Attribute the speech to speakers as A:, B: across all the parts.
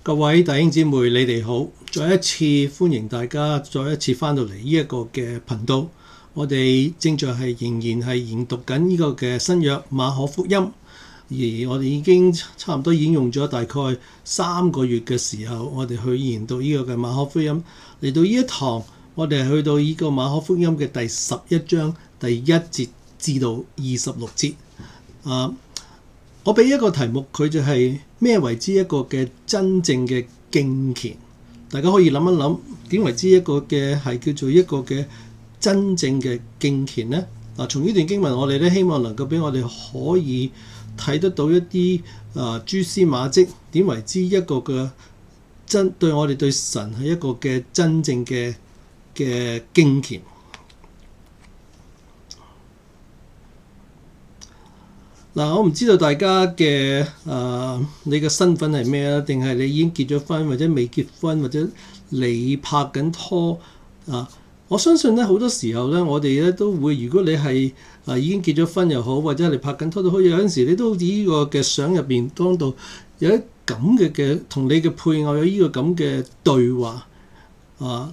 A: 各位弟兄姊妹，你哋好！再一次歡迎大家，再一次翻到嚟呢一個嘅頻道。我哋正在仍然係研讀緊呢個嘅新約馬可福音，而我哋已經差唔多已經用咗大概3個月嘅時候，我哋去研讀呢個嘅馬可福音。嚟到呢一堂，我哋係去到呢個馬可福音嘅第11章第1節至到26節。我俾一個題目，佢就係咩為之一個嘅真正嘅敬虔？大家可以諗一諗，點為之一個嘅係叫做一個嘅真正嘅敬虔呢？從呢段經文，我哋咧希望能夠俾我哋可以睇得到一啲蛛絲馬跡，點為之一個嘅對我哋對神係一個嘅真正嘅敬虔。我唔知道大家嘅你嘅身份係咩啊？定係你已經結咗婚，或者未結婚，或者你拍緊拖啊？我相信咧好多時候咧，我哋咧都會，如果你係已經結咗婚又好，或者你拍緊拖都好，有陣時你都好似呢個嘅相入邊當到有一咁嘅同你嘅配偶有呢個咁嘅對話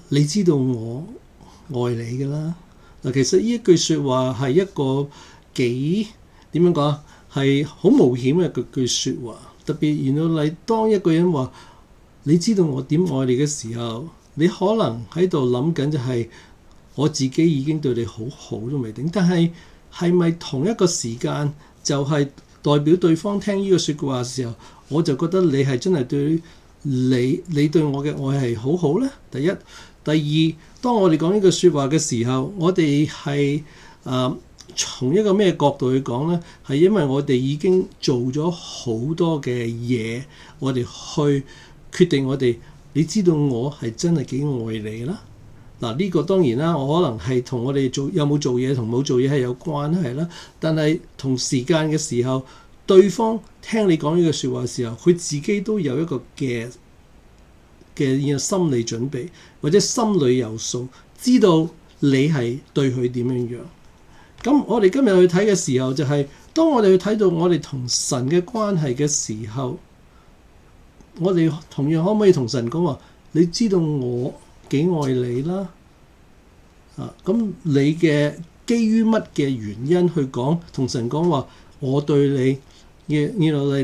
A: 你知道我愛你㗎啦。其實呢一句説話係一個幾點樣講？係好冒險嘅句説話，特別原來你當一個人話你知道我點愛你嘅時候，你可能喺度諗緊就係我自己已經對你好好都未定，但係係咪同一個時間就係代表對方聽呢個説話嘅時候，我就覺得你係真係對你對我嘅愛係好好呢？第一，第二，當我哋講呢個説話嘅時候，我哋係從一個咩角度去講呢？係因為我哋已經做咗好多嘅嘢，我哋去決定你知道我係真係幾愛你啦。呢個當然啦，我可能係同我哋有冇做嘢同冇做嘢係有關係啦。但係同時間嘅時候，對方聽你講呢個説話嘅時候，佢自己都有一個嘅心理準備，或者心裏有數，知道你係對佢點樣樣。咁我哋今日去睇嘅時候，就係當我哋去睇到我哋同神嘅關係嘅時候，我哋同樣可唔可以同神講話？你知道我幾愛你啦？咁你嘅基於乜嘅原因去講同神講話？我對你嘅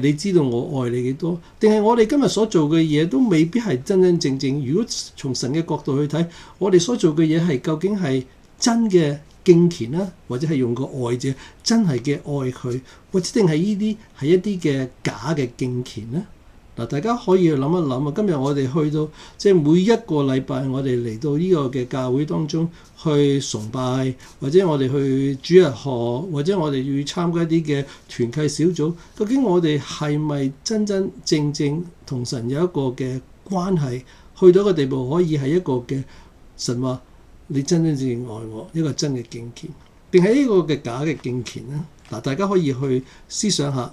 A: 你知道我愛你幾多？定係我哋今日所做嘅嘢都未必係真真正正？如果從神嘅角度去睇，我哋所做嘅嘢係究竟係真嘅敬虔啦，或者係用個愛字真係嘅愛佢，或者定係呢啲係一啲嘅假嘅敬虔咧？大家可以去諗一諗啊！今日我哋去到每一個禮拜，我哋嚟到呢個嘅教會當中去崇拜，或者我哋去主日學，或者我哋要參加一啲嘅團契小組，究竟我哋係咪真真正正同神有一個嘅關係，去到一個地步可以係一個嘅神話你真真正正愛我，一個真嘅敬虔，定係呢個嘅假嘅敬虔咧？大家可以去思想下。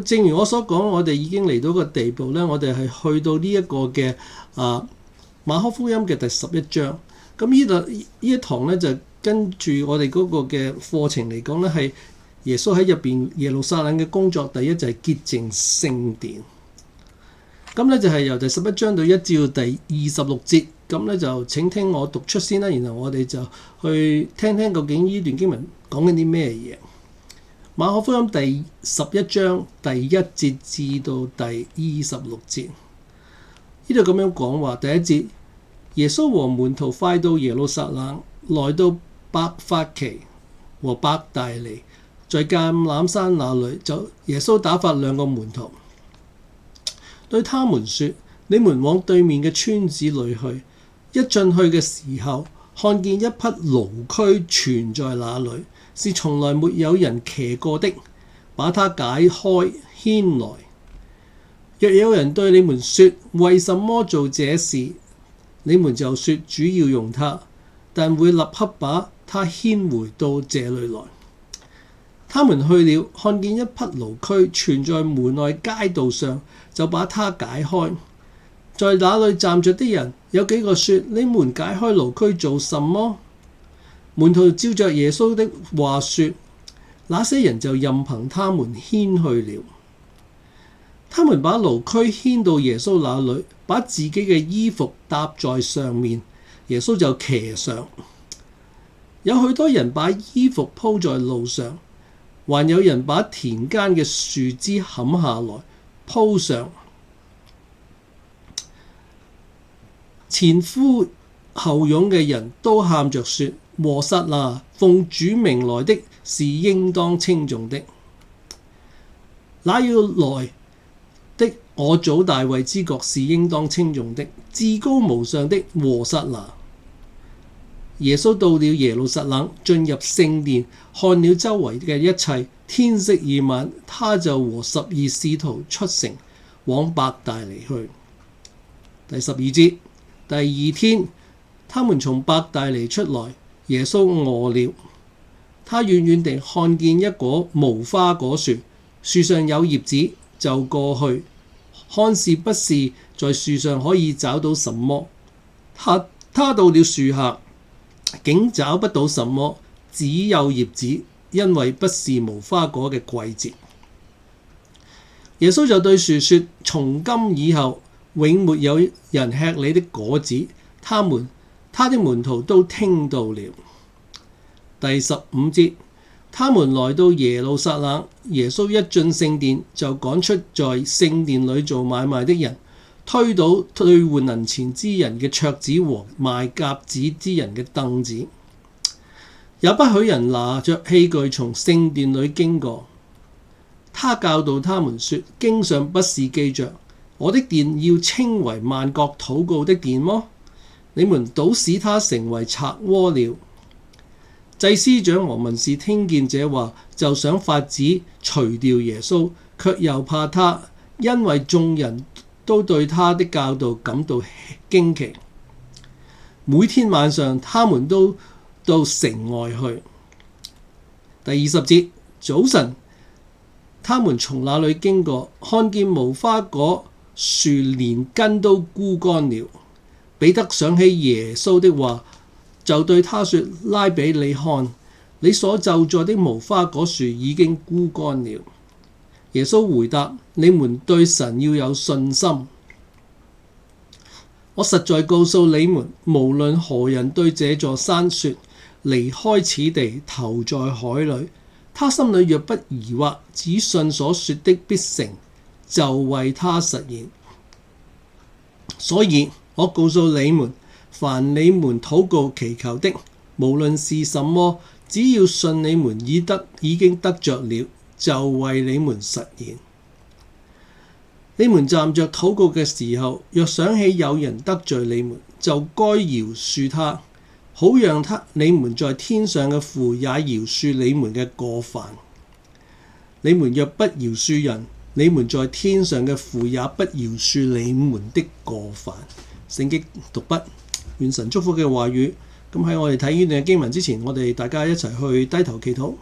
A: 正如我所講，我哋已經嚟到個地步咧，我哋係去到呢一個嘅馬可福音嘅第11章。咁呢一堂咧就跟住我哋嗰個嘅課程嚟講咧，係耶穌喺入邊耶路撒冷嘅工作。第一就係潔淨聖殿。咁咧就係由第11章到1至到第26節。咁咧就請聽我讀出先啦，然後我哋就去聽聽究竟呢段經文講緊啲咩嘢。馬可福音第11章第1節至到第26節，呢度咁樣講話。第一節，耶穌和門徒快到耶路撒冷，來到伯法其和伯大尼，在橄欖山那裡，就耶穌打發2個門徒，對他們說：你們往對面嘅村子裡去。一進去嘅時候，看見一匹驢駒存在那裡，是從來沒有人騎過的，把它解開牽來。若有人對你們說：為什麼做這事？你們就說：主要用它，但會立刻把它牽回到這裡來。他們去了，看見一匹驢駒存在門外街道上，就把它解開。在那裡站着的人有幾個說：你們解開驢駒做什麼？門徒照着耶穌的話說，那些人就任憑他們牽去了。他們把驢駒牽到耶穌那裏，把自己嘅衣服搭在上面，耶穌就騎上。有許多人把衣服鋪在路上，還有人把田間嘅樹枝砍下來鋪上。前呼後擁嘅人都喊着說：和散那，奉主名來的是應當稱頌的，那要來的我祖大衛之國是應當稱頌的，至高無上的和散那。耶穌到了耶路撒冷，進入聖殿，看了周圍嘅一切，天色已晚，他就和12使徒出城，往伯大尼去。第12節，第二天，他們從伯大尼出來，耶穌餓了，他遠遠地看見一棵無花果樹，樹上有葉子，就過去，看是不是在樹上可以找到什麼。他到了樹下，竟找不到什麼，只有葉子，因為不是無花果嘅季節。耶穌就對樹說：從今以後，永沒有人吃你的果子。他的門徒都聽到了。第15節，他們來到耶路撒冷，耶穌一進聖殿，就趕出在聖殿裏做買賣的人，推倒兌換銀錢之人嘅桌子和賣鴿子之人嘅凳子，也不許人拿着器具從聖殿裏經過。他教導他們說：經上不是記着我的殿要稱為萬國禱告的殿麼？你們倒使他成為賊窩了。祭司長和文士聽見這話，就想法子除掉耶穌，卻又怕他，因為眾人都對他的教導感到驚奇。每天晚上，他們都到城外去。第20節，早晨，他們從那裏經過，看見無花果樹連根都枯乾了。彼得想起耶穌的話，就對他說：拉比，你看，你所咒詛的無花果樹已經枯乾了。耶穌回答：你們對神要有信心。我實在告訴你們，無論何人對這座山說：離開此地，投在海裏，他心裏若不疑惑，只信所說的必成，就為他實現。所以我告訴你們，凡你們禱告祈求的，無論是什麼，只要信你們已經得着了，就為你們實現。你們站着禱告嘅時候，若想起有人得罪你們，就該饒恕他，好讓你們在天上嘅父也饒恕你們嘅過犯。你們若不饒恕人，你們在天上嘅父也不饒恕你們的過犯。聖經讀畢，願神祝福嘅話語。咁喺我哋睇呢段經文之前，我哋大家一齊去低頭祈禱。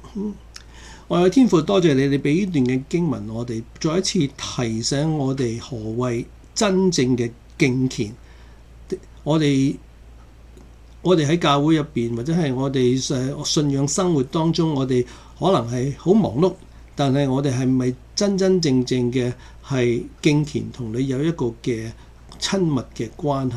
A: 我嘅天父，多謝你俾呢段嘅經文，我哋再一次提醒我哋何謂真正嘅敬虔。我哋喺教會入邊，或者係我哋信仰生活當中，我哋可能係好忙碌，但係我哋係咪真真正正嘅係敬虔，同你有一個嘅親密嘅關係？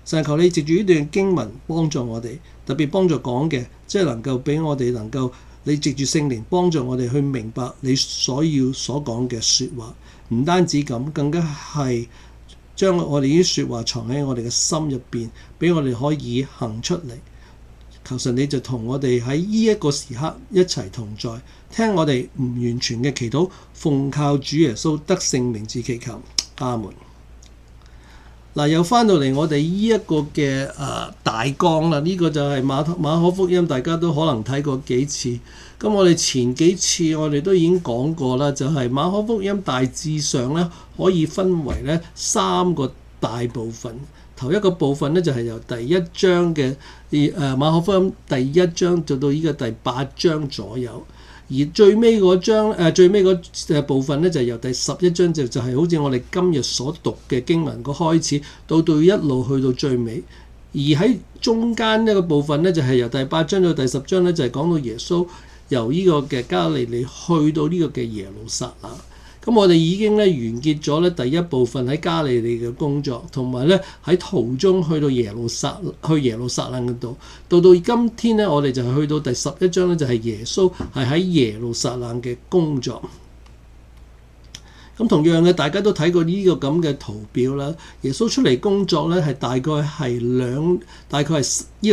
A: 神求你藉住呢段經文幫助我哋，特別幫助講嘅，即係能夠俾我哋能夠你藉住聖靈幫助我哋去明白你所講嘅説話。唔單止咁，更加係將我哋啲説話藏喺我哋嘅心入邊，俾我哋可以行出嚟。求神你就同我哋喺呢一個時刻一齊同在，聽我哋唔完全嘅祈禱，奉靠主耶穌得勝名字祈求，阿門。嗱，又翻到嚟我哋呢一個嘅大綱啦，呢個就係馬可福音，大家都可能睇過幾次。咁我哋前幾次我哋都已經講過啦，就係馬可福音大致上咧可以分為咧3個大部分。頭一個部分咧就係由第1章嘅馬可福音第1章做到呢個第8章左右。而最尾嗰章最尾嗰部分咧就係由第11章就係好似我哋今日所讀嘅經文個開始，到一路去到最尾。而喺中間一個部分咧就係由第8章到第10章咧就係講到耶穌由呢個嘅加利利去到呢個嘅耶路撒冷。咁我哋已經咧完結咗咧第一部分喺加利利嘅工作，同埋咧喺途中去到耶路撒冷嗰度。到今天咧，我哋就係去到第11章咧，就係耶穌係喺耶路撒冷嘅工作。咁同樣嘅，大家都睇過呢個咁嘅圖表啦。耶穌出嚟工作咧，係大概係呢個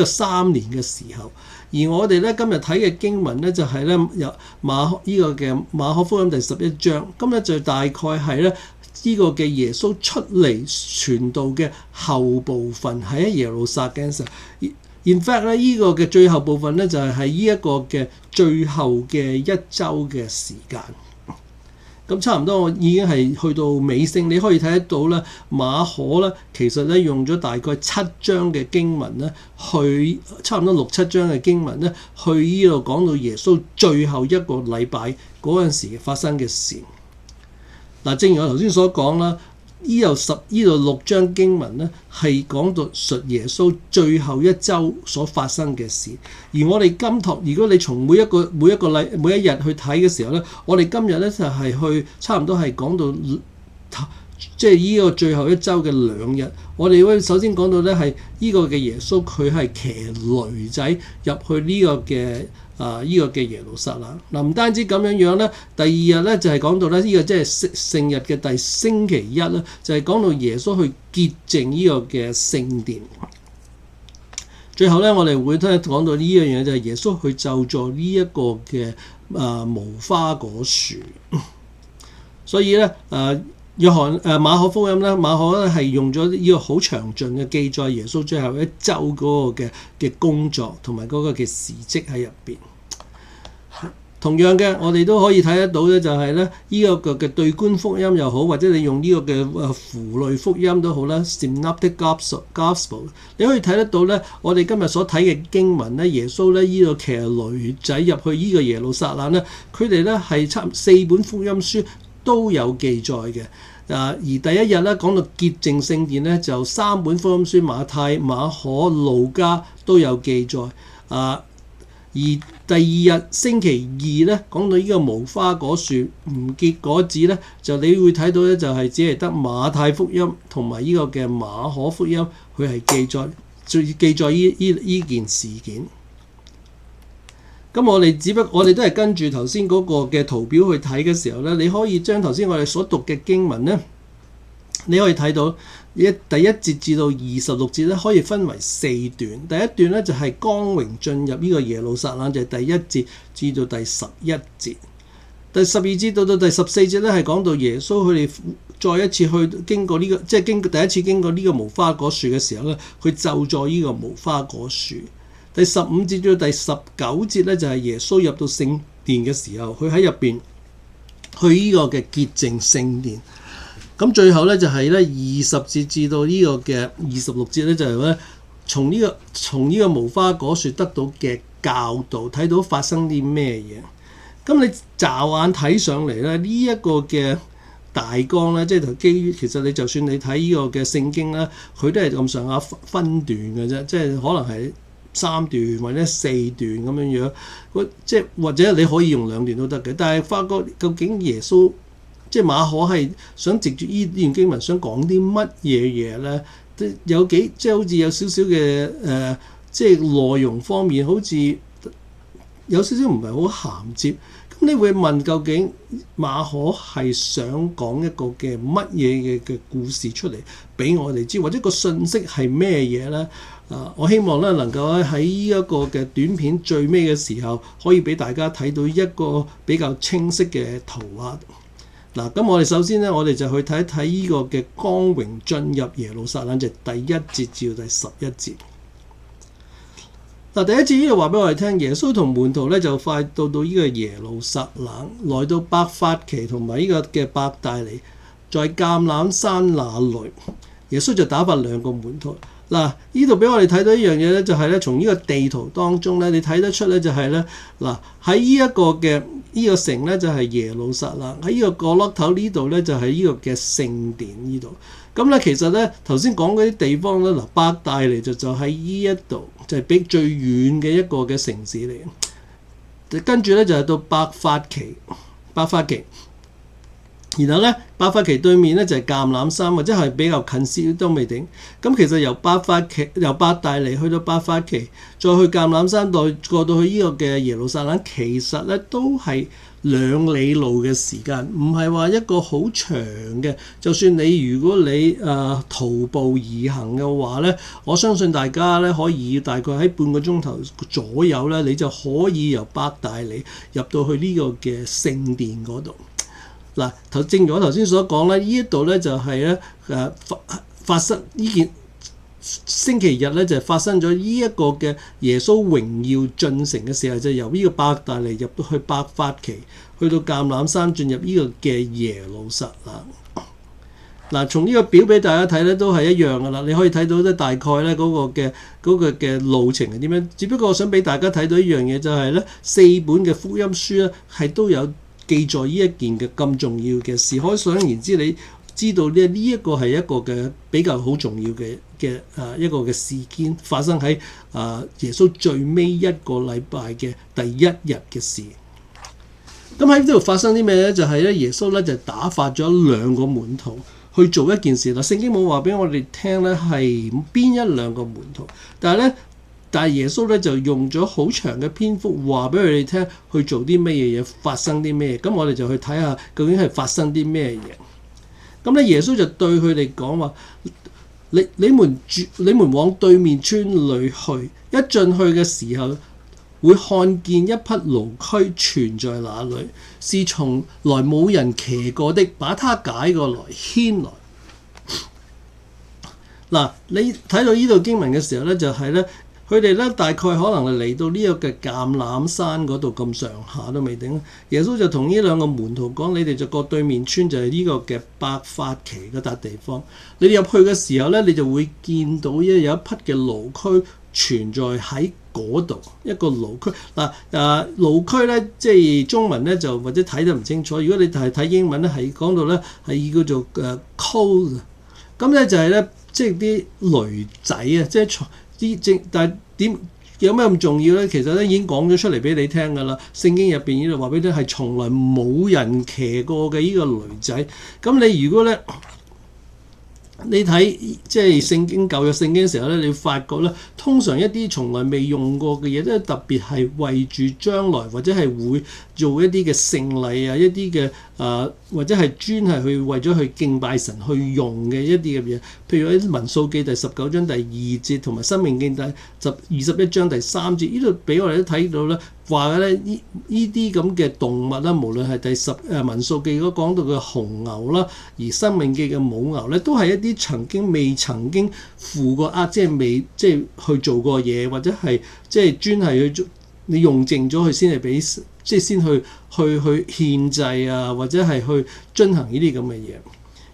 A: 3年嘅時候。而我哋咧今日睇嘅經文咧，就係咧由馬可福音第11章。今日就大概係咧呢個嘅耶穌出嚟傳道嘅後部分，喺耶路撒冷嘅時候。In fact 咧，呢個嘅最後部分咧，就係喺呢一個嘅最後嘅一週嘅時間。咁差唔多，我已經係去到尾聲。你可以睇得到咧，馬可咧其實咧用咗大概7章嘅經文咧，去差唔多6、7章嘅經文咧，去呢度講到耶穌最後一個禮拜嗰陣時發生嘅事。嗱，正如我頭先所講啦，呢度6章經文咧係講到述耶穌最後一週所發生嘅事。而我哋如果你從每一日去睇嘅時候咧，我哋今日咧就係去差唔多係講到即係呢個最後一週嘅2日。我哋會首先講到咧係呢個嘅耶穌，佢係騎驢仔入去呢個嘅耶路撒冷。嗱，唔單止咁樣咧，第2日咧就係講到咧呢個即係聖日嘅星期一咧，就係講到耶穌去潔淨呢個嘅聖殿。最後咧，我哋會講到呢樣嘢，就係耶穌去咒詛呢一個嘅無花果樹。所以咧馬可福音咧，馬可咧係用咗呢個好詳盡嘅記載耶穌最後一週嗰個嘅工作同埋嗰個嘅事蹟喺入邊。同樣嘅，我哋都可以睇得到咧，就係咧呢個嘅對觀福音又好，或者你用呢個嘅符類福音都好啦 Synoptic Gospel， 你可以睇得到咧，我哋今日所睇嘅經文咧，耶穌咧呢個騎驢仔入去呢個耶路撒冷咧，佢哋咧係4本福音書都有記載嘅。而第一日咧講到潔淨聖殿咧，就3本福音書馬太、馬可、路加都有記載。而第2日星期2咧講到呢個無花果樹唔結果子咧，就你會睇到咧就係只係得馬太福音同埋呢個嘅馬可福音，佢係記載呢件事件。咁我哋都係跟住頭先嗰個嘅圖表去睇嘅時候咧，你可以將頭先我哋所讀嘅經文咧，你可以睇到第1節至到26節咧，可以分為4段。第一段咧就係光榮進入呢個耶路撒冷，就係第1節至到第11節。第12節到第14節咧係講到耶穌佢哋再一次去經過呢個，即係第一次經過呢個無花果樹嘅時候咧，佢咒詛呢個無花果樹。第15節到第19節咧就係耶穌入到聖殿嘅時候，佢喺入邊去呢個嘅潔淨聖殿。咁最後咧就係咧20節至到呢個嘅26節咧，就係咧從呢個無花果樹得到嘅教導，睇到發生啲咩嘢。咁你驟眼睇上嚟咧，呢一個嘅大綱咧，即係基於其實你就算你睇呢個嘅聖經咧，佢都係咁上下分段嘅啫，即係可能係3段或者4段咁樣樣。即係或者你可以用2段都得嘅，但係發覺究竟耶穌即係馬可係想藉住呢段經文想講啲乜嘢嘢咧？有幾即係好似有少少嘅即係內容方面好似有少少唔係好銜接。咁你會問究竟馬可係想講一個嘅乜嘢嘅故事出嚟俾我哋知，或者個信息係咩嘢咧？我希望咧能夠喺呢一個嘅短片最尾嘅時候，可以俾大家睇到一個比較清晰嘅圖畫。嗱，咁我哋首先咧，我哋就去睇一睇呢個嘅光榮進入耶路撒冷，就係第1節至到第11節。嗱，第一節呢度話俾我哋聽，耶穌同門徒咧就快到呢個耶路撒冷，來到伯法其同埋呢個嘅伯大尼，在橄欖山那裏，耶穌就打發2個門徒。嗱，呢度俾我哋睇到一樣嘢咧，就係咧從呢個地圖當中咧，你睇得出咧就係咧，嗱喺呢一個嘅呢個城咧就係耶路撒冷，喺呢個角落頭呢度咧就係呢個嘅聖殿呢度。咁咧其實咧頭先講嗰啲地方咧，嗱伯大尼就喺呢一度，就係比最遠嘅一個嘅城市嚟嘅。跟住咧就係到伯法其。然後咧，伯法其對面咧就係橄欖山，或者係比較近少都未定。咁其實由伯大尼去到伯法其，再去橄欖山，再過到去呢個嘅耶路撒冷，其實咧都係2里路嘅時間，唔係話一個好長嘅。就算如果你徒步而行嘅話咧，我相信大家咧可以大概喺半個鐘頭左右咧，你就可以由伯大尼入到去呢個嘅聖殿嗰度。嗱，正如我頭先所講咧，呢一度咧就係咧發生呢件星期日咧就發生咗呢一個嘅耶穌榮耀進城嘅時候，就由呢個伯大尼入到去伯法其，去到橄欖山進入呢個嘅耶路撒冷。嗱，從呢個表俾大家睇咧都係一樣噶啦，你可以睇到咧大概咧嗰個嘅路程係點樣。只不過我想俾大家睇到一樣嘢，就係咧4本嘅福音書咧係都有記載呢一件嘅咁重要嘅事，可想而知，你知道呢一個係一個嘅比較好重要嘅一個嘅事件，發生喺耶穌最尾一個禮拜嘅第1日嘅事。咁喺呢度發生啲咩咧？就係咧耶穌咧就打發咗2個門徒去做一件事啦。聖經冇話俾我哋聽咧係邊1、2個門徒，但係耶穌咧就用咗好長嘅篇幅話俾佢哋聽去做啲咩嘢，發生啲咩嘢。咁我哋就去睇下究竟係發生啲咩嘢。咁咧耶穌就對佢哋講話：你們往對面村裏去，一進去嘅時候會看見一匹驢駒存在那裏，是從來冇人騎過的，把它解過來牽來。嗱，你睇到呢度經文嘅時候咧，就係咧。佢哋咧大概可能係嚟到呢個嘅橄欖山嗰度咁上下都未定。耶穌就同呢2個門徒講：你哋就過對面村，就係呢個嘅伯法其嗰笪地方。你哋入去嘅時候咧，你就會見到有一匹嘅驢駒存在喺嗰度，一個驢駒。驢駒咧，即係中文咧就或者睇得唔清楚。如果你係睇英文咧，係講到咧係叫做colt。咁咧就係咧，即係啲驢仔啊，即係但係點有咩咁重要咧？其實咧已經講咗出嚟俾你聽㗎啦。聖經入邊呢度話俾你聽係從來冇人騎過嘅呢個驢仔。咁你如果咧你睇即係聖經舊約聖經嘅時候咧，你會發覺咧，通常一啲從來未用過嘅嘢，都係特別係為住將來或者係會做一啲嘅聖禮啊，一啲嘅或者係專係去為咗去敬拜神去用嘅一啲嘅嘢。譬如喺民數記第19章第2節同埋申命記第21章第3節，呢度俾我哋都睇到咧，話咧呢啲咁嘅動物啦，無論係民數記嗰講到嘅紅牛啦，而申命記嘅母牛咧，都係一啲未曾經付過即係未即係去做過嘢，或者係即係專係去做你用淨咗佢先係俾即係先去獻祭啊，或者係去進行呢啲咁嘅嘢。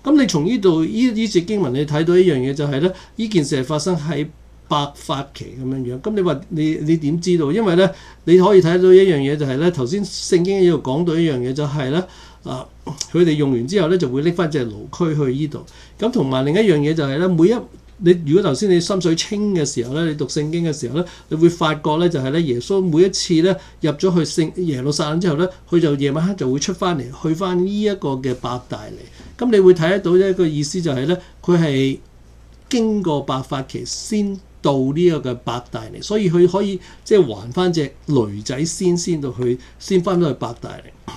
A: 咁你從呢度呢節經文你睇到一樣嘢，就係咧呢件事係發生喺伯法其咁樣樣。咁你話你點知道？因為咧你可以睇到一樣嘢，就係咧頭先聖經呢度講到一樣嘢，就係咧佢哋用完之後咧就會拎翻隻驢駒去呢度。咁同埋另一樣嘢就係咧你如果頭先你心水清嘅時候咧，你讀聖經嘅時候咧，你會發覺咧就係咧耶穌每一次咧入咗去耶路撒冷之後咧，佢就夜晚黑就會出翻嚟，去翻呢一個嘅伯大尼。咁你會睇得到一個意思就係咧，佢係經過伯法其先到呢一個嘅伯大尼，所以佢可以即係還翻隻驢仔先到去，先翻到去伯大尼。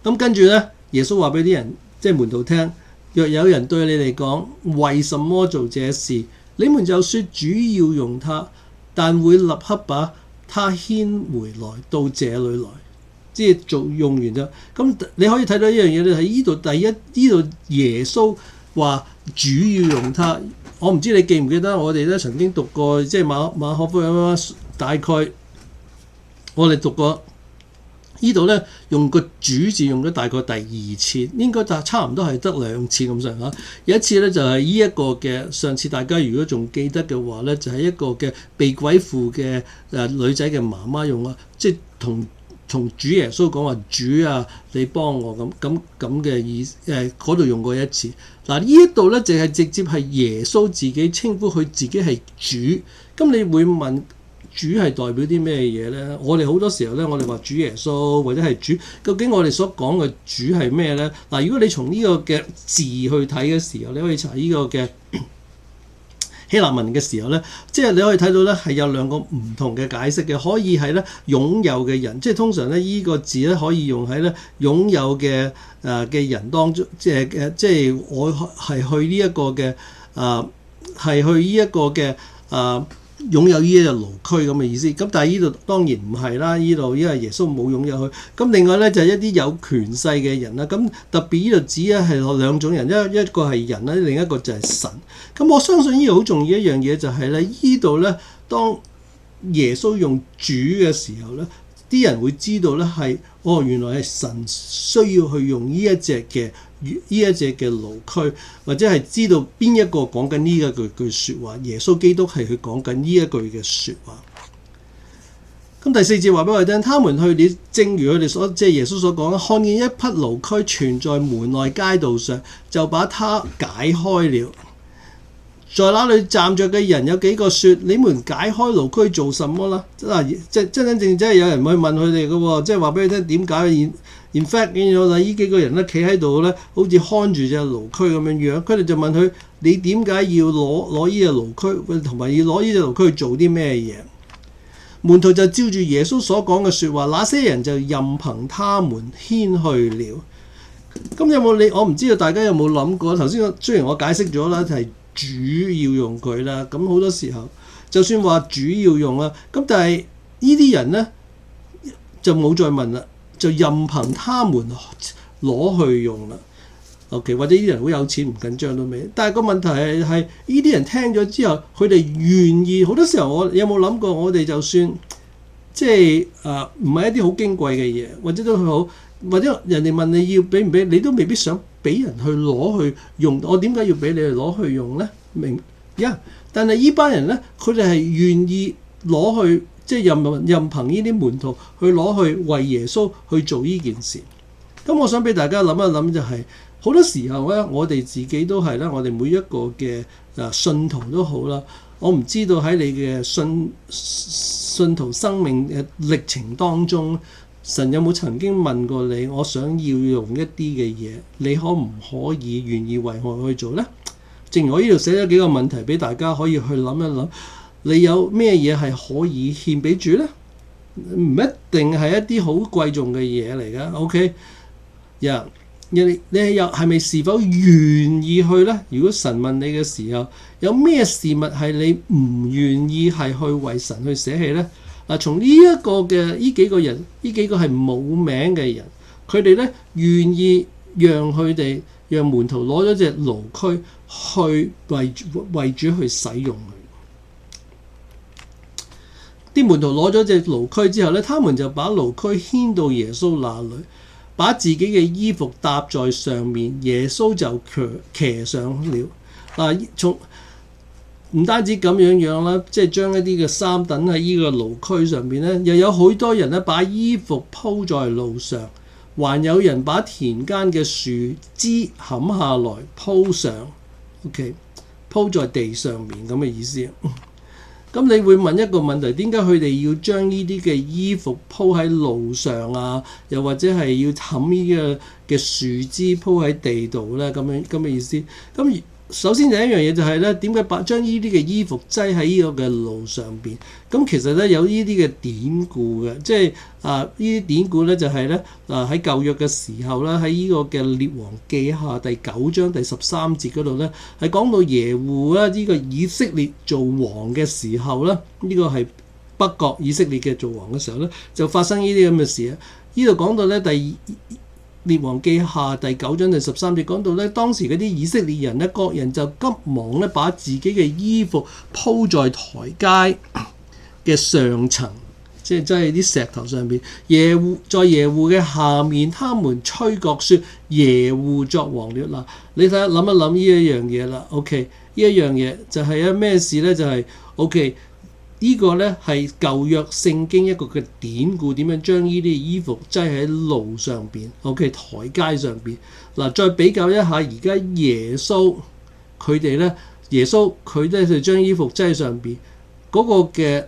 A: 咁跟住咧，耶穌話俾啲人即係門徒聽。若有人對你哋講，為什麼做這事？你們就說主要用它，但會立刻把它牽回來到這裡來，即係用完咗。咁你可以睇到一樣嘢，你喺呢度耶穌話主要用它。我唔知你記唔記得，我哋咧曾經讀過即係馬可福音，大概我哋讀過。呢度咧用個主字用咗大概第2次，應該差唔多係得2次咁上下。有一次咧就係呢一個嘅，上次大家如果仲記得嘅話咧，就係一個嘅被鬼附嘅女仔嘅媽媽用啊，即係同主耶穌講話，主啊，你幫我咁嘅意嗰度用過一次。嗱，呢一度咧就係直接係耶穌自己稱呼佢自己係主。咁你會問主係代表啲咩嘢咧？我哋好多時候咧，我哋話主耶穌或者係主，究竟我哋所講嘅主係咩咧？嗱，如果你從呢個嘅字去睇嘅時候，你可以查呢個嘅希臘文嘅時候咧，即係你可以睇到咧係有兩個唔同嘅解釋嘅，可以係咧擁有嘅人，即係通常咧呢個字咧可以用喺咧擁有嘅嘅人當中，即係我係去呢一個嘅係去呢一個嘅擁有呢一個驢駒咁嘅意思。咁但係呢度當然唔係啦，呢度因為耶穌冇擁有佢。咁另外咧就係一啲有權勢嘅人啦。咁特別呢度指咧係兩種人，一個係人啦，另一個就係神。咁我相信呢度好重要一樣嘢就係咧，呢度咧當耶穌用主嘅時候咧，啲人會知道咧係原來係神需要去用呢一隻嘅驢駒，或者係知道邊一個講緊呢一句説話，耶穌基督係佢講緊呢一句嘅説話。咁第4節話俾我哋聽，他們去了，正如佢哋即係耶穌所講，看見一匹驢駒存在門外街道上，就把它解開了。在那裏站着嘅人有幾個說：你們解開驢駒做什麼啦？真正係有人會問佢哋嘅喎，即係話俾佢聽點解？In fact， 呢幾個人咧企喺度咧，好似看住隻驢駒咁樣樣。佢哋就問佢：你點解要攞呢隻驢駒，同埋要攞呢隻驢駒去做啲咩嘢？門徒就照住耶穌所講嘅説話，那些人就任憑他們牽去了。咁有冇我唔知道大家有冇諗過？頭先雖然我解釋咗啦，係主要用佢啦，咁好多時候就算話主要用啦，咁但係呢啲人咧就冇再問啦，就任憑他們攞去用啦。OK， 或者啲人好有錢唔緊張都未，但係個問題係呢啲人聽咗之後，佢哋願意。好多時候我有冇諗過，我哋就算即係唔係一啲好矜貴嘅嘢，或者都好，或者人哋問你要俾唔俾，你都未必想俾人去攞去用。我點解要俾你去攞去用咧？明但係呢班人咧，佢哋係願意攞去，即係任憑呢啲門徒去攞去為耶穌去做呢件事。咁我想俾大家諗一諗就係。好多時候咧，我哋自己都係啦，我哋每一個嘅信徒都好啦。我唔知道喺你嘅信徒生命嘅歷程當中，神有冇曾經問過你，我想要用一啲嘅嘢，你可唔可以願意為我去做呢？正如我呢度寫咗幾個問題俾大家可以去諗一諗，你有咩嘢係可以獻俾主呢？唔一定係一啲好貴重嘅嘢嚟㗎。OK，你又係咪是否願意去呢？如果神問你嘅時候，有咩事物係你唔願意係去為神去捨棄呢？嗱，從呢一個嘅呢幾個人，呢幾個係冇名嘅人，佢哋咧願意讓門徒攞咗隻驢駒去為主去使用佢。啲門徒攞咗隻驢駒之後咧，他們就把驢駒牽到耶穌那裏。把自己嘅衣服搭在上面，耶穌就騎上了。嗱，唔單止咁樣啦，即係將一啲嘅衫等喺呢個驢駒上面咧，又有好多人咧把衣服鋪在路上，還有人把田間嘅樹枝砍下來鋪上。OK， 鋪在地上面咁嘅意思。咁你會問一個問題，點解佢哋要將呢啲嘅衣服鋪喺路上啊？又或者係要冚呢個嘅樹枝鋪喺地度咧？咁嘅意思。咁首先第一樣嘢就係咧，點解將呢啲嘅衣服擠喺呢個嘅路上邊？咁其實咧有呢啲嘅典故嘅，即係呢啲典故咧就係咧喺舊約嘅時候咧，喺呢個嘅列王記下第9章第13節嗰度咧，係講到耶戶啦呢個以色列做王嘅時候咧，呢個係北國以色列嘅做王嘅時候咧，就發生呢啲咁嘅事啊！呢度講到咧列王記下第9章第13節講到咧，當時嗰啲以色列人咧，各人就急忙咧，把自己嘅衣服鋪在台階嘅上層，即係啲石頭上邊。在耶戶嘅下面，他們吹角說耶戶作王了。嗱，你睇下諗一諗呢一樣嘢啦。OK， 呢一樣嘢就係咩事咧？就係 OK。呢個咧係舊約聖經一個嘅典故，點樣將呢啲衣服擠喺路上邊 ，OK 台階上邊。嗱，再比較一下而家耶穌佢哋咧，耶穌佢咧就將衣服擠喺上邊嗰個嘅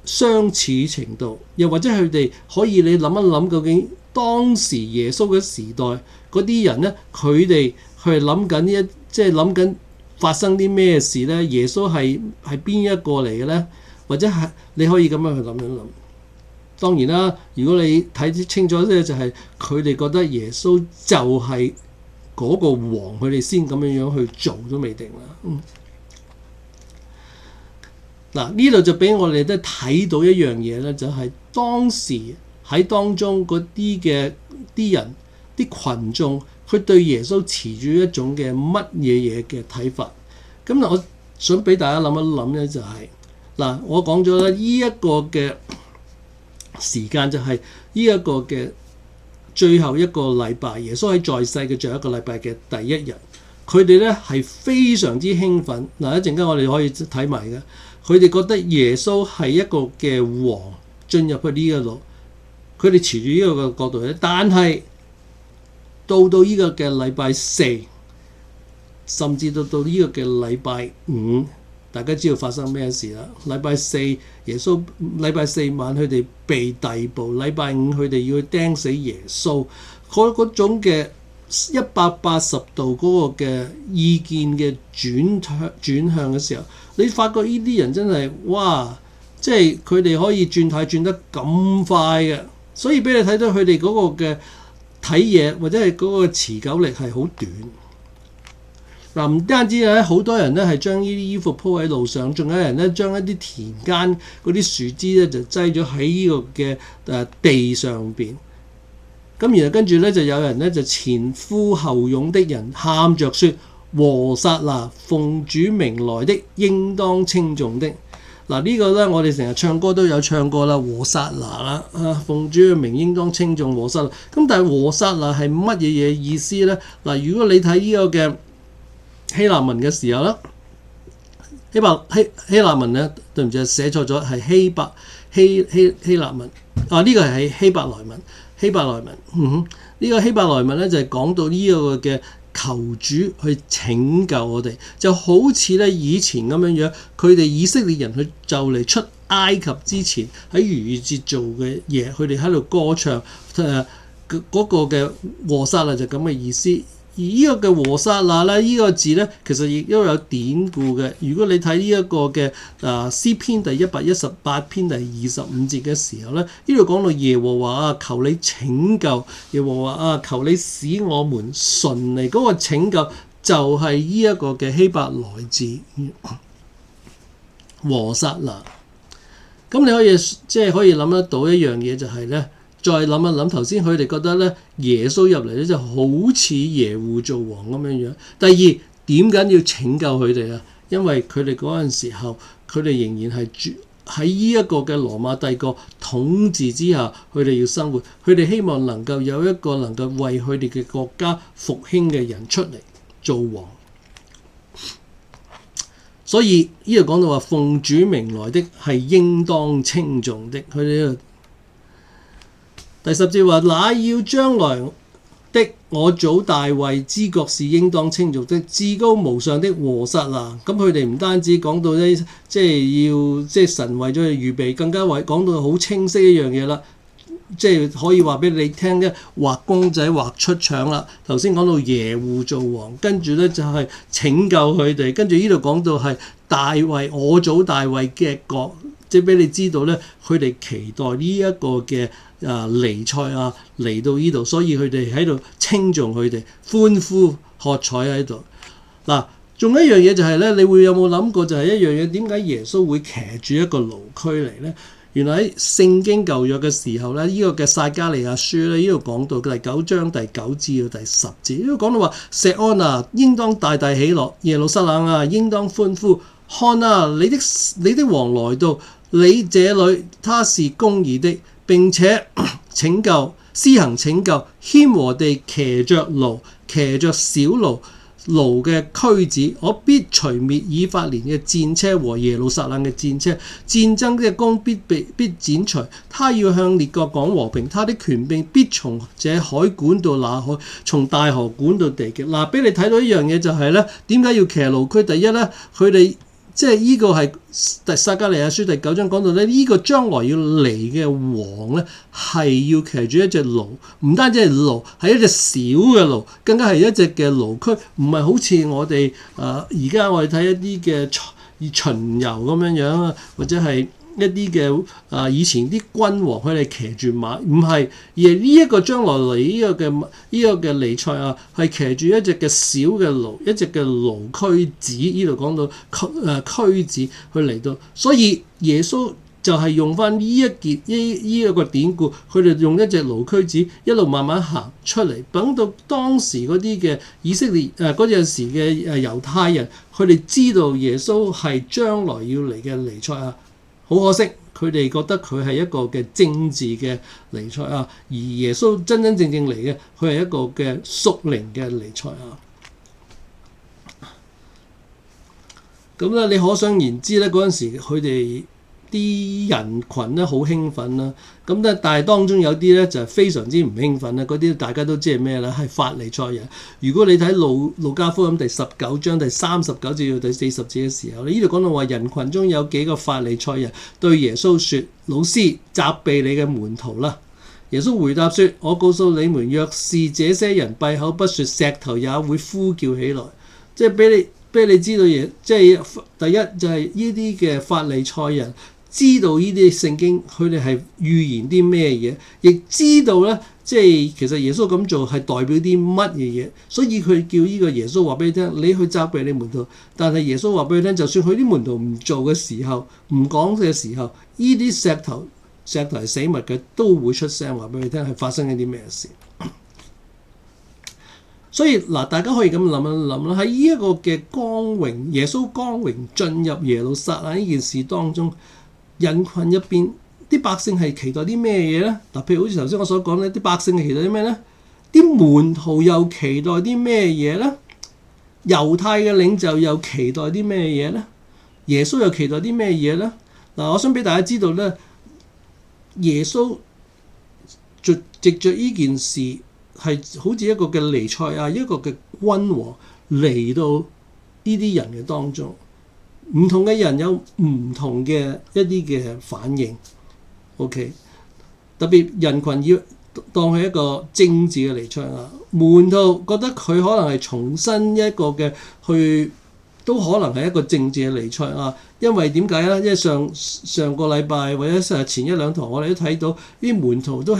A: 相似程度，又或者佢哋可以你諗一諗，究竟當時耶穌嘅時代嗰啲人咧，佢哋去諗緊呢一即係諗緊發生啲咩事咧？耶穌係邊一個嚟嘅咧？或者係你可以咁樣去諗一諗。當然啦，如果你睇清楚咧，就係佢哋覺得耶穌就係嗰個王，佢哋先咁樣去做都未定啦。嗱，呢度就俾我哋都睇到一樣嘢咧，就係當時喺當中嗰啲人啲群眾，佢對耶穌持住一種嘅乜嘢嘅睇法。咁嗱，我想俾大家諗一諗咧，就係嗱，我講咗咧，呢一個嘅時間就係呢一個嘅最後一個禮拜，耶穌喺在世嘅最後一個禮拜嘅第一日，佢哋咧係非常之興奮。嗱，一陣間我哋可以睇埋嘅。佢哋覺得耶穌係一個嘅王進入去呢一度，佢哋持住呢個嘅角度咧。但係到呢個嘅禮拜四，甚至到呢個嘅禮拜五，大家知道發生咩事啦？禮拜四耶穌，禮拜四晚佢哋被逮捕，禮拜五佢哋要去釘死耶穌，嗰種嘅180度嗰個嘅意見嘅轉向嘅時候，你發覺呢啲人真係哇，即係佢哋可以轉態轉得咁快嘅，所以俾你睇到佢哋嗰個嘅睇嘢或者係嗰個持久力係好短。嗱，唔單止咧，好多人咧係將呢啲衣服鋪喺路上，仲有人咧將一啲田間嗰啲樹枝咧就擠咗喺呢個嘅地上邊。咁然後跟住咧就有人咧就前呼後擁的人喊着說：和散那，奉主名來的，應當稱頌的。嗱，呢個咧我哋成日唱歌都有唱過啦，和散那啦，奉主嘅名應當稱頌和散那。咁但係和散那係乜嘢意思咧？嗱，如果你睇呢個嘅希臘文嘅時候咧，希臘文咧，對唔住，寫錯咗，係希臘文。呢個係希伯來文。希伯來文，呢個希伯來文咧就係講到呢個嘅求主去拯救我哋，就好似咧以前咁樣樣，佢哋以色列人去就嚟出埃及之前喺逾越節做嘅嘢，佢哋喺度歌唱，嗰個嘅和散那就咁嘅意思。而呢個嘅和散那咧，呢個字咧，其實亦都有典故嘅。如果你睇呢一個嘅詩篇第118篇第25節嘅時候咧，呢度講到耶和華啊，求你拯救，耶和華啊，求你使我們順利。嗰個拯救就係呢一個嘅希伯來字和散那。咁你可以即係可以諗得到一樣嘢，就係咧。再諗一諗，頭先佢哋覺得咧耶穌入嚟咧就好似耶戶做王咁樣樣。第二，點解要拯救佢哋啊？因為佢哋嗰陣時候，佢哋仍然係住喺呢一個嘅羅馬帝國統治之下，佢哋要生活，佢哋希望能夠有一個能夠為佢哋嘅國家復興嘅人出嚟做王。所以呢度講到話奉主名來的係應當稱頌的，佢哋呢度。第10節話：那要將來的我祖大衛之國是應當稱頌的，至高無上的和散那。咁佢哋唔單止講到咧，即係要即係神為咗佢預備，更加講到好清晰一樣嘢啦。即係可以話俾你聽嘅，畫公仔畫出腸啦。頭先講到耶戶做王，跟住咧就係拯救佢哋，跟住呢度講到係大衛我祖大衛嘅國，即係俾你知道咧，佢哋期待呢一個嘅彌賽亞嚟到呢度，所以佢哋喺度稱頌佢哋，歡呼喝彩喺度。嗱，仲有一樣嘢就係咧，你會有冇諗過就係一樣嘢？點解耶穌會騎住一個驢駒嚟咧？原來喺聖經舊約嘅時候咧，呢個嘅撒迦利亞書咧，呢度講到第9章第9至到第10節，呢度講到話：錫安啊，應當大大喜樂；耶路撒冷啊，應當歡呼。看啊，你的王來到，你這裡他是公義的，並且拯救，施行拯救，謙和地騎着驢，騎着小驢嘅駒子，我必除滅以法蓮嘅戰車和耶路撒冷嘅戰車，戰爭嘅弓必剪除。他要向列國講和平，他的權柄必從這海管到那海，從大河管到地極。嗱，俾你睇到一樣嘢就係咧，點解要騎驢駒？第一咧，佢哋即係呢個係撒迦利亞書第9章講到咧，呢個將來要嚟嘅王咧，係要騎住一隻驢，唔單止係驢，係一隻小嘅驢，更加係一隻嘅驢駒，唔係好似我哋而家我哋睇一啲嘅巡遊咁樣樣啊，或者係一啲嘅以前啲君王佢哋騎住馬，唔係，而係呢一個將來嚟呢個嘅彌賽亞係騎住一隻嘅小嘅驢，一隻嘅驢駒子，呢度講到駒子去嚟到，所以耶穌就係用翻呢一個典故，佢哋用一隻驢駒子一路慢慢行出嚟，等到當時嗰啲嘅以色列嗰陣時嘅猶太人，佢哋知道耶穌係將來要嚟嘅彌賽亞。好可惜，佢哋覺得佢係一個嘅政治嘅彌賽亞，而耶穌真真正正嚟嘅，佢係一個嘅屬靈嘅彌賽亞。咁咧，你可想而知咧，嗰陣時佢哋啲人群咧好興奮啦。咁咧，但係當中有啲咧就係非常之唔興奮啦。嗰啲大家都知係咩啦？係法利賽人。如果你睇路加福音第19章第39節到第40節嘅時候，呢度講到話人群中有幾個法利賽人對耶穌說：老師，責備你嘅門徒啦。耶穌回答說：我告訴你們，若是這些人閉口不說，石頭也會呼叫起來。即係俾你知道嘢，即係第一就係呢啲嘅法利賽人。知道呢啲聖經佢哋係預言啲咩嘢，亦知道咧，即係其實耶穌咁做係代表啲乜嘢嘢，所以佢叫呢個耶穌話俾你聽，你去責備你門徒。但係耶穌話俾你聽，就算佢啲門徒唔做嘅時候，唔講嘅時候，呢啲石頭係死物嘅，都會出聲話俾你聽係發生緊啲咩事。所以嗱，大家可以咁諗一諗啦，喺呢一個嘅光榮，耶穌光榮進入耶路撒冷呢件事當中。人群入邊啲百姓係期待啲咩嘢咧？嗱，譬如好似頭先我所講咧，啲百姓係期待啲咩咧？啲門徒又期待啲咩嘢咧？猶太嘅領袖又期待啲咩嘢咧？耶穌又期待啲咩嘢咧？嗱，我想俾大家知道咧，耶穌藉着呢件事係好似一個嘅彌賽亞，一個嘅君王嚟到呢啲人嘅當中。唔同嘅人有唔同嘅一啲嘅反應 ，OK， 特別人群要當係一個政治嘅彌賽亞，門徒覺得佢可能係重新一個嘅都可能係一個政治嘅彌賽亞，因為點解咧？因為上個禮拜或者前一兩堂我哋都睇到啲門徒都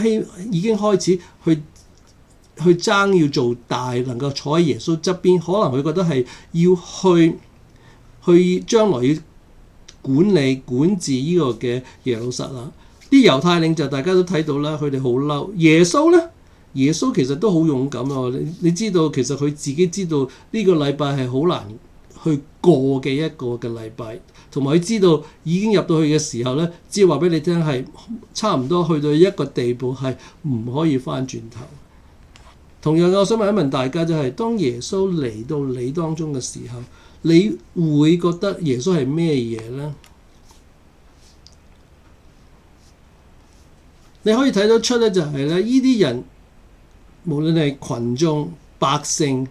A: 已經開始去爭要做大，能夠坐喺耶穌側邊，可能佢覺得係要去將來要管治呢個嘅耶路撒冷。啲猶太領袖大家都睇到啦，佢哋好嬲。耶穌咧，耶穌其實都好勇敢啊！你知道其實佢自己知道呢個禮拜係好難去過嘅一個嘅禮拜，同埋佢知道已經入到去嘅時候咧，只係話俾你聽係差唔多去到一個地步係唔可以翻轉頭。同樣我想問一問大家就係，當耶穌嚟到你當中嘅時候，你會覺得耶穌係咩嘢呢？你可以睇得出咧，就係咧，呢啲人無論係群眾、百姓，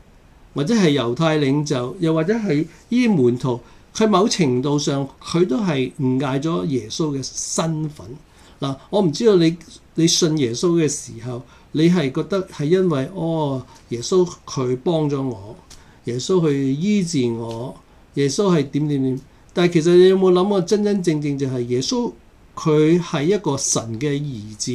A: 或者係猶太領袖，又或者係呢啲門徒，佢某程度上佢都係誤解咗耶穌嘅身份。嗱，我唔知道你信耶穌嘅時候，你係覺得係因為耶穌佢幫咗我。耶穌去醫治我，耶穌係點，但係其實你有冇諗過真真正正就係耶穌佢係一個神嘅兒子，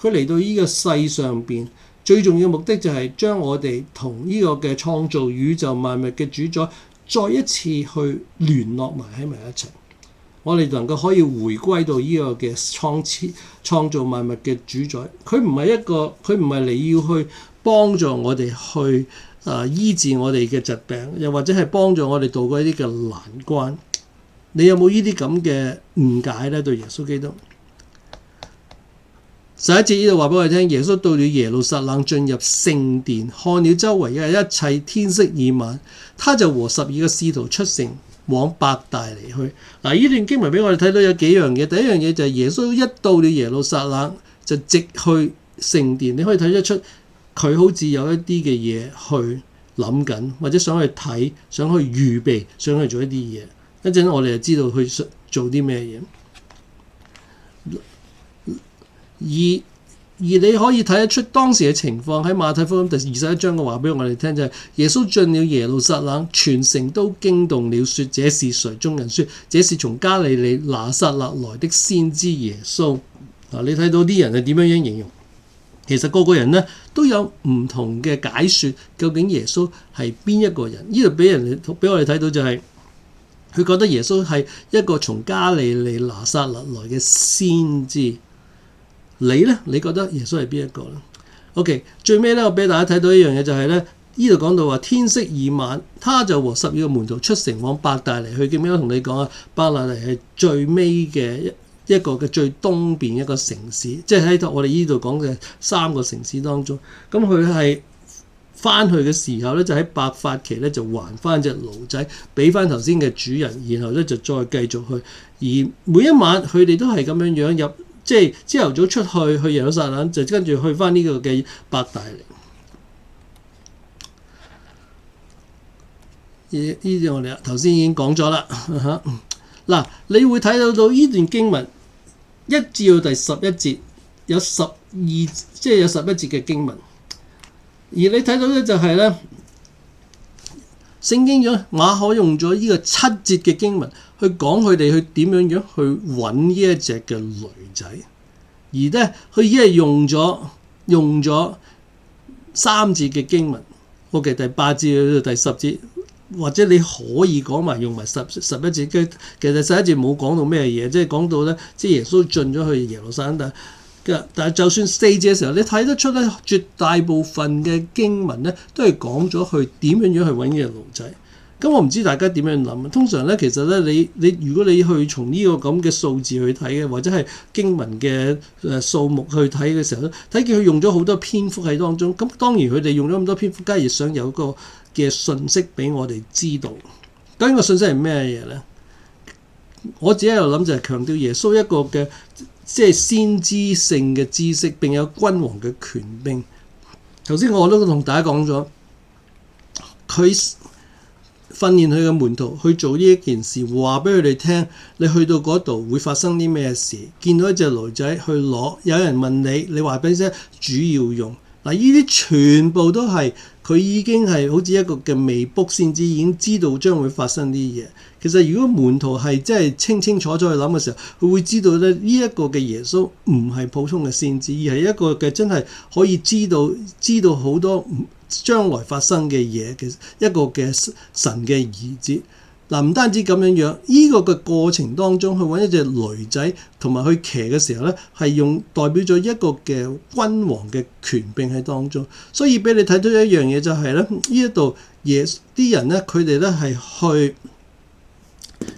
A: 佢嚟到呢個世上邊最重要嘅目的就係將我哋同呢個嘅創造宇宙萬物嘅主宰再一次去聯絡埋喺埋一齊，我哋能夠可以回歸到呢個嘅創造萬物嘅主宰。佢唔係嚟要去幫助我哋去醫治我哋嘅疾病，又或者係幫助我哋渡過一啲嘅難關。你有冇呢啲咁嘅誤解咧？對耶穌基督11節呢度話俾我哋聽，耶穌到了耶路撒冷，進入聖殿，看了周圍嘅一切，天色已晚，他就和12個使徒出城，往伯大尼去。嗱，呢段經文俾我哋睇到有幾樣嘢。第一樣嘢就係耶穌一到了耶路撒冷，就直去聖殿。你可以睇得出佢好似有一啲嘅嘢去諗緊，或者想去睇，想去預備，想去做一啲嘢。一陣我哋就知道去做啲咩嘢。而你可以睇得出當時嘅情況，喺馬太福音第21章嘅話俾我哋聽，就係耶穌進了耶路撒冷，全城都驚動了，說這是誰？眾人說這是從加利利拿撒勒來的先知耶穌。你睇到啲人係點樣形容？其實個個人呢都有唔同嘅解說，究竟耶穌係邊一個人？呢度俾我哋睇到就係佢覺得耶穌係一個從加利利拿撒勒來嘅先知。你呢？你覺得耶穌係邊一個呢？ OK， 最尾咧，我俾大家睇到一樣嘢就係咧，呢度講到話天色已晚，他就和12個門徒出城往伯大尼去。記唔記得同你講啊？伯大尼係最尾嘅一個嘅最東邊一個城市，即係喺我哋呢度講嘅3個城市當中。咁佢係翻去嘅時候咧，就喺伯法其咧就還翻隻驢仔俾翻頭先嘅主人，然後咧就再繼續去。而每一晚佢哋都係咁樣入。即係朝頭早出去耶路撒冷，就跟住去翻呢個嘅伯大尼。呢啲我哋頭先已經講咗啦。嗱，你會睇到呢段經文1至到第11節有12，即係有11節嘅經文。而你睇到咧就係咧，聖經咗馬可用咗呢個7節嘅經文去講佢哋去點樣去揾呢一隻嘅驢仔，而咧佢已經係用咗3節嘅經文。OK， 第8節到第10節，或者你可以講埋用埋11節嘅。其實11節冇講到咩嘢，即係講到咧，即係耶穌進咗去耶路撒冷。但係就算4節嘅時候，你睇得出咧，絕大部分嘅經文咧都係講咗去點樣去揾呢隻驢仔。咁我唔知大家點樣諗。通常咧，其實咧，你如果你去從呢個咁嘅數字去睇嘅，或者係經文嘅數目去睇嘅時候咧，睇見佢用咗好多篇幅喺當中。咁當然佢哋用咗咁多篇幅，梗係想有個嘅信息俾我哋知道。究竟個信息係咩嘢咧？我自己喺度諗就係強調耶穌一個嘅即係先知性嘅知識，並有君王嘅權柄。頭先我都同大家講咗，佢訓練佢嘅門徒去做呢一件事，話俾佢哋聽，你去到嗰度會發生啲咩事？見到一隻驢仔去攞，有人問你，你話俾佢聽主要用。嗱，呢啲全部都係佢已經係好似一個嘅未卜先知，已經知道將會發生啲嘢。其實如果門徒係真係清清楚楚去諗嘅時候，佢會知道咧，呢一個嘅耶穌唔係普通嘅先知，而係一個嘅真係可以知道好多將來發生嘅嘢嘅一個嘅神嘅兒子。嗱，唔單止咁樣，呢個嘅過程當中去揾一隻驢仔同埋去騎嘅時候咧，係用代表咗一個嘅君王嘅權柄喺當中。所以俾你睇到一樣嘢就係咧，呢一度啲人咧，佢哋咧係去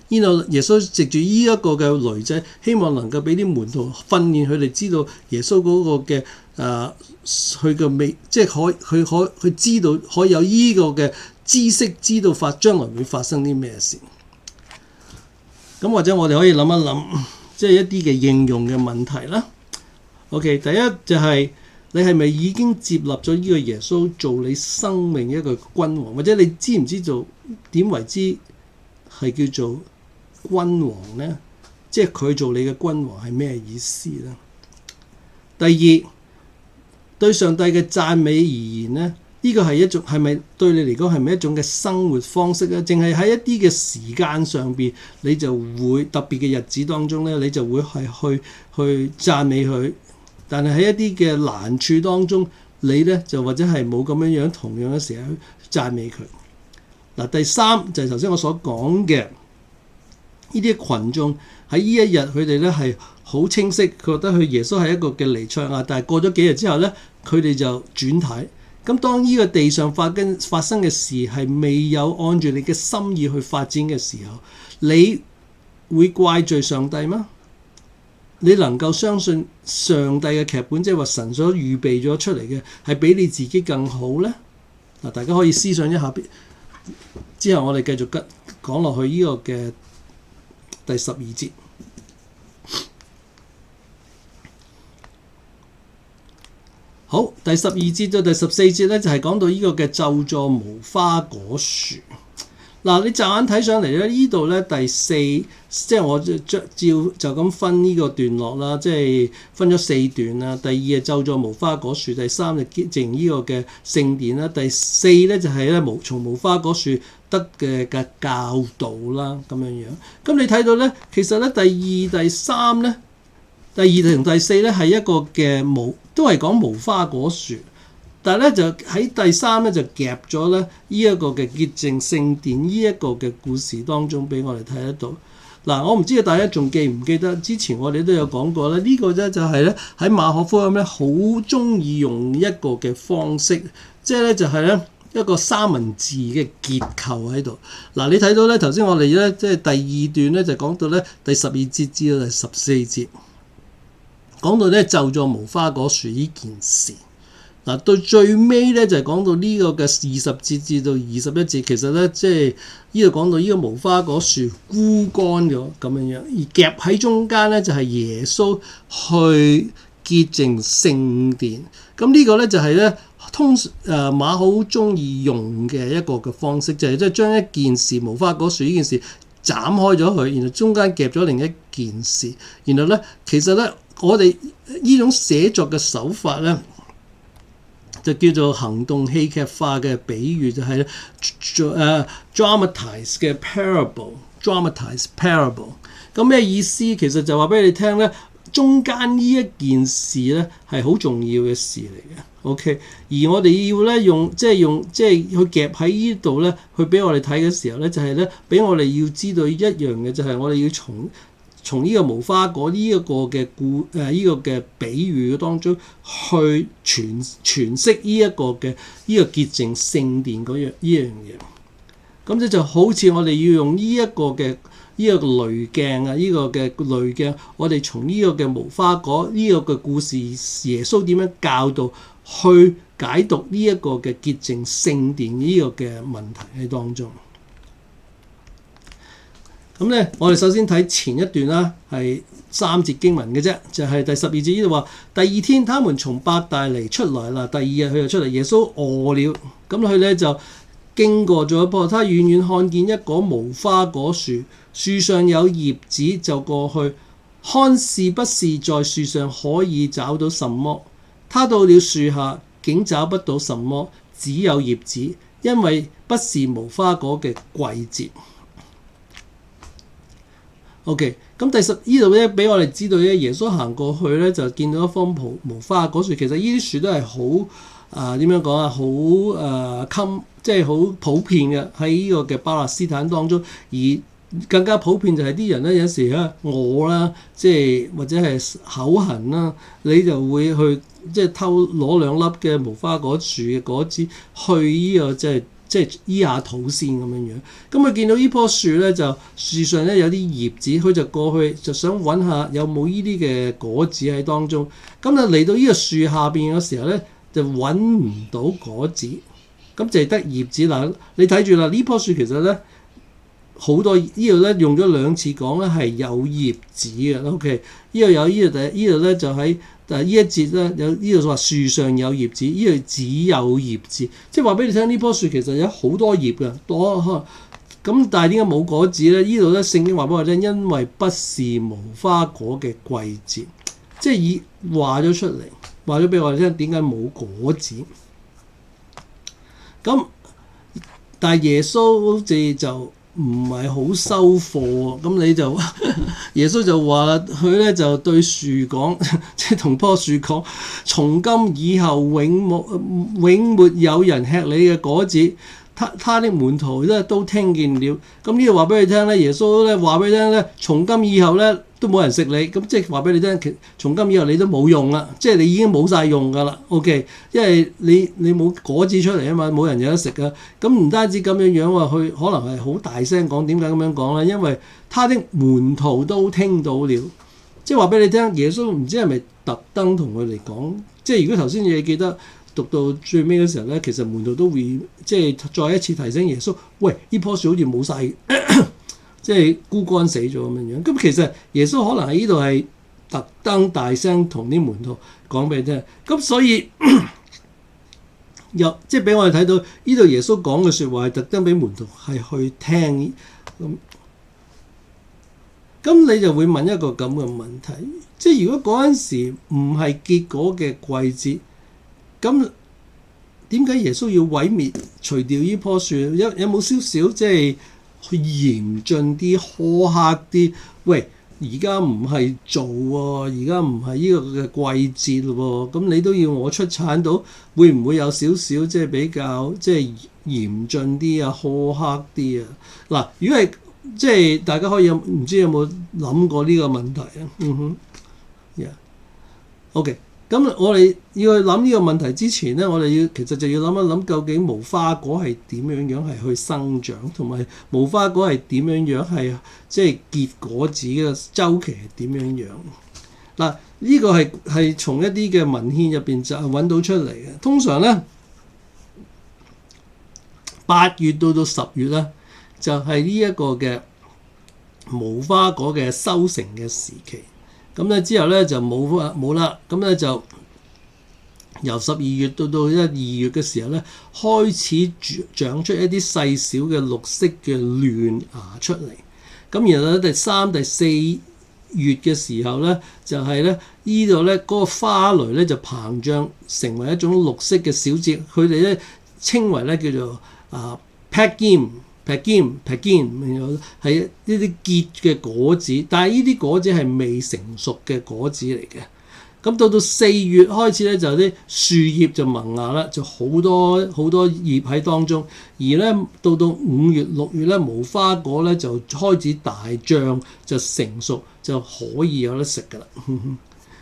A: 呢度耶穌藉住呢一個嘅驢仔，希望能夠俾啲門徒訓練佢哋知道耶穌嗰個嘅佢嘅未，即係佢知道可以有呢個嘅知識，知道將來會發生啲咩事。咁或者我哋可以諗一諗，即係一啲嘅應用嘅問題啦。OK， 第一就係你係咪已經接納咗呢個耶穌做你生命一個君王，或者你知唔知道點為之係叫做君王呢？即係佢做你嘅君王係咩意思呢？第二，對上帝嘅讚美而言呢，呢個係一種係咪對你嚟講係咪一種嘅生活方式咧？淨係喺一啲嘅時間上邊，你就會特別嘅日子當中咧，你就會係去讚美佢。但係喺一啲嘅難處當中，你咧就或者係冇咁樣同樣嘅時候去讚美佢。嗱，第三就係頭先我所講嘅呢啲群眾喺呢一日，佢哋咧係好清晰，覺得佢耶穌係一個嘅彌賽亞，但係過咗幾日之後咧，佢哋就轉軚。咁當呢個地上發生嘅事係未有按住你嘅心意去發展嘅時候，你會怪罪上帝嗎？你能夠相信上帝嘅劇本，即係話神所預備咗出嚟嘅係比你自己更好呢？嗱，大家可以思想一下。之後我哋繼續講落去呢個嘅第12節。好，第12節到第14節咧就係講到呢個嘅咒詛無花果樹。嗱，你驟眼睇上嚟咧，呢度咧第四，即係我照就咁分呢個段落啦，即係分咗四段啦。第二係咒詛無花果樹，第三就潔淨呢個嘅聖殿啦，第四咧就係咧從無花果樹得嘅教導啦，咁樣樣。咁你睇到咧，其實咧第二、第三咧，第二同第四咧係一個嘅都係講無花果樹。但係咧就喺第三咧就夾咗咧呢一個嘅潔淨聖殿呢一個嘅故事當中俾我哋睇得到。嗱，我唔知道大家仲記唔記得之前我哋都有講過咧，呢個咧就係咧喺馬可福音咧好中意用一個嘅方式，即係咧就係咧一個三文治嘅結構喺度。嗱，你睇到咧頭先我哋咧即係第二段咧就講到咧第12節至到第14節，講到咧咒詛無花果樹呢件事。嗱，到最尾咧就係講到呢個嘅20節至到21節，其實咧即係呢度講到呢個無花果樹枯乾咗咁樣樣，而夾喺中間咧就係耶穌去潔淨聖殿。咁呢個咧就係咧馬好中意用嘅一個嘅方式，就係即係將一件事無花果樹呢件事斬開咗佢，然後中間夾咗另一件事，然後咧其實咧我哋呢種寫作嘅手法咧，就叫做行動戲劇化嘅比喻，就係dramatize 嘅 parable。dramatize parable 咁咩意思？其實就話俾你聽咧，中間呢一件事咧係好重要嘅事嚟嘅。OK， 而我哋要咧用去夾喺呢度咧，去俾我哋睇嘅時候咧，就係咧俾我哋要知道一樣嘅，就係我哋要從呢個無花果呢一個嘅呢個嘅比喻當中去詮釋呢一個嘅呢個潔淨聖殿呢樣嘢。咁就好似我哋要用呢一個嘅呢個濾鏡啊，呢個嘅濾鏡，我哋從呢個嘅無花果呢個嘅故事，耶穌點樣教導去解讀呢一個嘅潔淨聖殿呢個嘅問題喺當中。咁咧，我哋首先睇前一段啦，係3節經文嘅啫，就係第12節呢度話：第二天，他們從伯大尼出來啦。第二日佢就出嚟，耶穌餓了，咁佢咧就經過咗一棵，他遠遠看見一棵無花果樹，樹上有葉子，就過去看是不是在樹上可以找到什麼。他到了樹下，竟找不到什麼，只有葉子，因為不是無花果嘅季節。OK， 咁第10呢度咧，俾我哋知道咧，耶穌行過去咧，就見到一棵無花果樹。其實呢啲樹都係好點樣講啊，好即係好普遍嘅喺呢個嘅巴勒斯坦當中。而更加普遍就係啲人咧，有時咧餓啦，即係或者係口痕啦，你就會去即係攞2粒嘅無花果樹嘅果子去呢個即係醫下肚先咁樣樣。咁佢見到呢棵樹咧，就樹上咧有啲葉子，佢就過去就想揾下有冇呢啲嘅果子喺當中。咁啊嚟到呢個樹下邊嘅時候咧，就揾唔到果子，咁就係得葉子啦。你睇住啦，呢棵樹其實咧好多呢度咧用咗2次講咧係有葉子嘅。OK， 呢度有呢度咧就喺。但係呢一節咧有呢度話樹上有葉子，呢度只有葉子，即係話俾你聽呢棵樹其實有好多葉嘅，咁但係點解冇果子咧？呢度咧聖經話俾我聽，因為不是無花果嘅季節，即係話咗出嚟，話咗俾我哋聽點解冇果子。咁但係耶穌好似就唔係好收貨，咁你就耶穌就話啦，佢咧就對樹講，即係同棵樹講，從今以後永沒有人吃你嘅果子。他的門徒咧都聽見了。咁呢度話俾你聽咧，耶穌咧話俾你聽咧，從今以後咧都冇人食你。咁即係話俾你聽，從今以後你都冇用啦，即係你已經冇晒用噶啦。OK， 因為你冇果子出嚟啊嘛，冇人有得食啊。咁唔單止咁樣樣喎，佢可能係好大聲講，點解咁樣講咧？因為他的門徒都聽到了，即係話俾你聽，耶穌唔知係咪特登同佢哋講。即係如果頭先你記得。讀到最尾嘅時候咧，其實門徒都會即係再一次提醒耶穌：喂，呢棵樹好似冇晒，即係枯乾死咗咁樣樣。咁其實耶穌可能喺呢度係特登大聲同啲門徒講俾你聽。咁所以又即係俾我哋睇到呢度耶穌講嘅説話係特登俾門徒係去聽咁你就會問一個咁嘅問題，即係如果嗰陣時唔係結果嘅季節，咁點解耶穌要毀滅除掉呢棵樹？有冇少少即係去嚴峻啲、苛刻啲？喂，而家唔係做喎，而家唔係呢個嘅季節咯喎，咁你都要我出產到，會唔會有少少即係比較即係嚴峻啲啊、苛刻啲啊？嗱，如果係即係大家可以唔知有冇諗過呢個問題啊？OK。咁我哋要去諗呢個問題之前咧，我哋其實就要諗一諗究竟無花果係點樣係去生長，同埋無花果係點樣係即係結果子嘅周期係點樣。嗱，呢個係從一啲嘅文獻入邊就揾到出嚟嘅。通常咧8月到10月咧，就係呢一個嘅無花果嘅收成嘅時期。咁咧之後咧就冇啦，咁咧就由12月到2月嘅時候咧，開始長出一啲細小嘅綠色嘅嫩芽出嚟。咁然後咧第3、第4月嘅時候咧，就係咧呢度咧嗰個花蕾咧就膨脹成為一種綠色嘅小節，佢哋咧稱為咧叫做pagim，係呢啲結嘅果子，但係呢啲果子係未成熟嘅果子嚟嘅。咁到4月開始咧，就啲樹葉就萌芽啦，就好多葉喺當中。而咧到5月、6月咧，無花果咧就開始大脹，就成熟，就可以有得食㗎啦。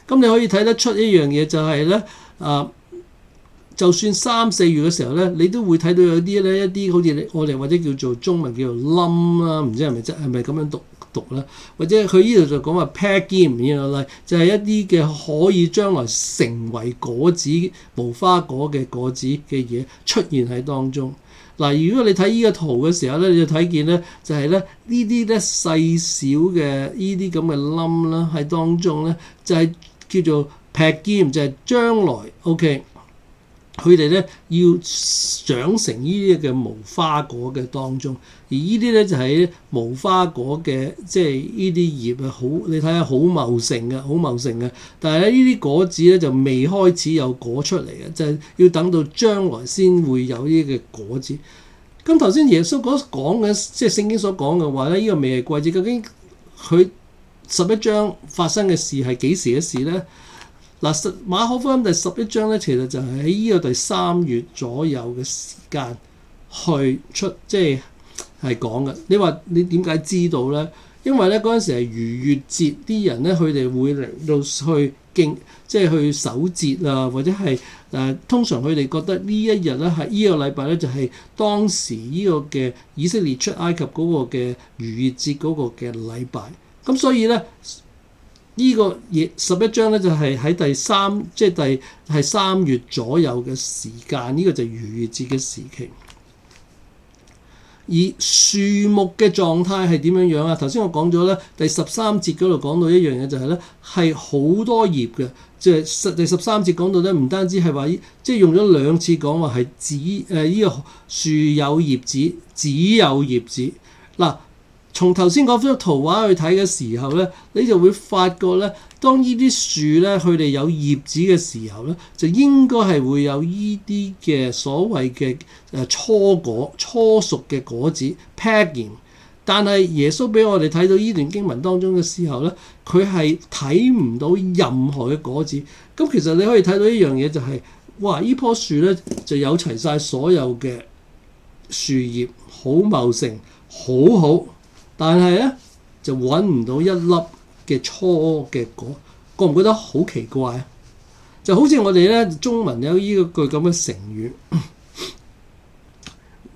A: 咁你可以睇得出一樣嘢就係咧就算3、4月嘅時候咧，你都會睇到有啲咧一啲好似我哋或者叫做中文叫做冧啦，唔知係咪咁樣讀啦？或者佢呢度就講話 pagim，就係一啲嘅可以將來成為果子無花果嘅果子嘅嘢出現喺當中。嗱，如果你睇呢個圖嘅時候咧，你就睇見咧就係咧呢啲咧細小嘅呢啲咁嘅冧啦喺當中咧，就係叫做 pagim，就係將來 OK。佢哋咧要長成呢啲嘅無花果嘅當中，而呢啲咧就係無花果嘅，即係呢啲葉啊，好你睇下好茂盛嘅，但係咧呢啲果子咧就未開始有果出嚟嘅，就係要等到將來先會有呢啲嘅果子。咁頭先耶穌講嘅，即係聖經所講嘅話咧，呢個未係季節，究竟佢11章發生嘅事係幾時嘅事咧？嗱，馬可福音第11章咧，其實就係喺呢個第3月左右嘅時間去出，即係講嘅。你話你點解知道咧？因為咧嗰陣時係逾越節，啲人咧佢哋會嚟到去即係去守節啊，或者係通常佢哋覺得呢一日咧係呢個禮拜咧就係當時呢個嘅以色列出埃及嗰個嘅逾越節嗰個嘅禮拜。咁所以咧。呢個11章咧就係喺即係3月左右嘅時間，呢個就係逾越節嘅時期。而樹木嘅狀態係點樣啊？頭先我講咗咧，第13節嗰度講到一樣嘢就係咧係好多葉嘅，即係第13節講到咧唔單止係話，即係用咗2次講話係只呢個樹有葉子，只有葉子嗱。從頭先嗰幅圖畫去睇嘅時候咧，你就會發覺咧，當呢啲樹咧佢哋有葉子嘅時候咧，就應該係會有呢啲嘅所謂嘅初熟嘅果子 pagim。但係耶穌俾我哋睇到呢段經文當中嘅時候咧，佢係睇唔到任何嘅果子。咁其實你可以睇到一樣嘢就係，哇！呢棵樹咧就有齊晒所有嘅樹葉，好茂盛，好好。但係咧就揾唔到一粒嘅初嘅果，覺唔覺得好奇怪啊？就好似我哋咧中文有呢句咁嘅成語，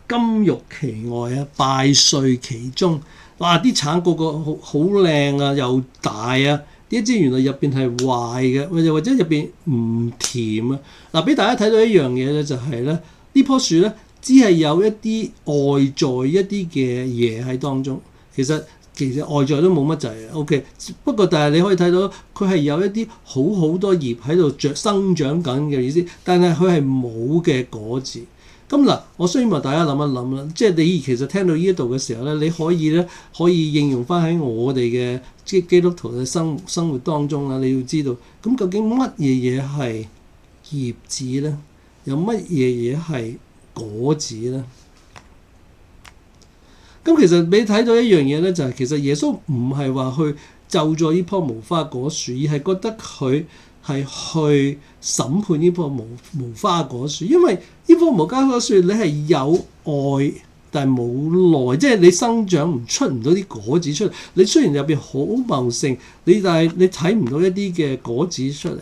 A: 金玉其外啊，敗絮其中。哇！啲橙個好靚啊，又大啊，點知原來入邊係壞嘅，或者入邊唔甜啊？嗱，俾大家睇到一樣嘢咧，就係咧呢棵樹咧只係有一啲外在一啲嘅嘢喺當中。其實其實外在都冇乜滯 OK。不過但係你可以睇到佢係有一啲好多葉喺度生長緊嘅意思，但係佢係冇嘅果子。咁嗱，我需要問大家諗一諗啦，即係你其實聽到呢一度嘅時候咧，你可以應用翻喺我哋嘅基督徒嘅生活當中啦。你要知道，咁究竟乜嘢嘢係葉子咧？有乜嘢嘢係果子咧？咁其實你睇到一樣嘢咧，就係其實耶穌唔係話去咒咗呢棵無花果樹，而係覺得佢係去審判呢棵無花果樹，因為呢棵無花果樹你係有愛，但係冇內，即係你生長唔到啲果子出嚟。你雖然入邊好茂盛，但係你睇唔到一啲嘅果子出嚟。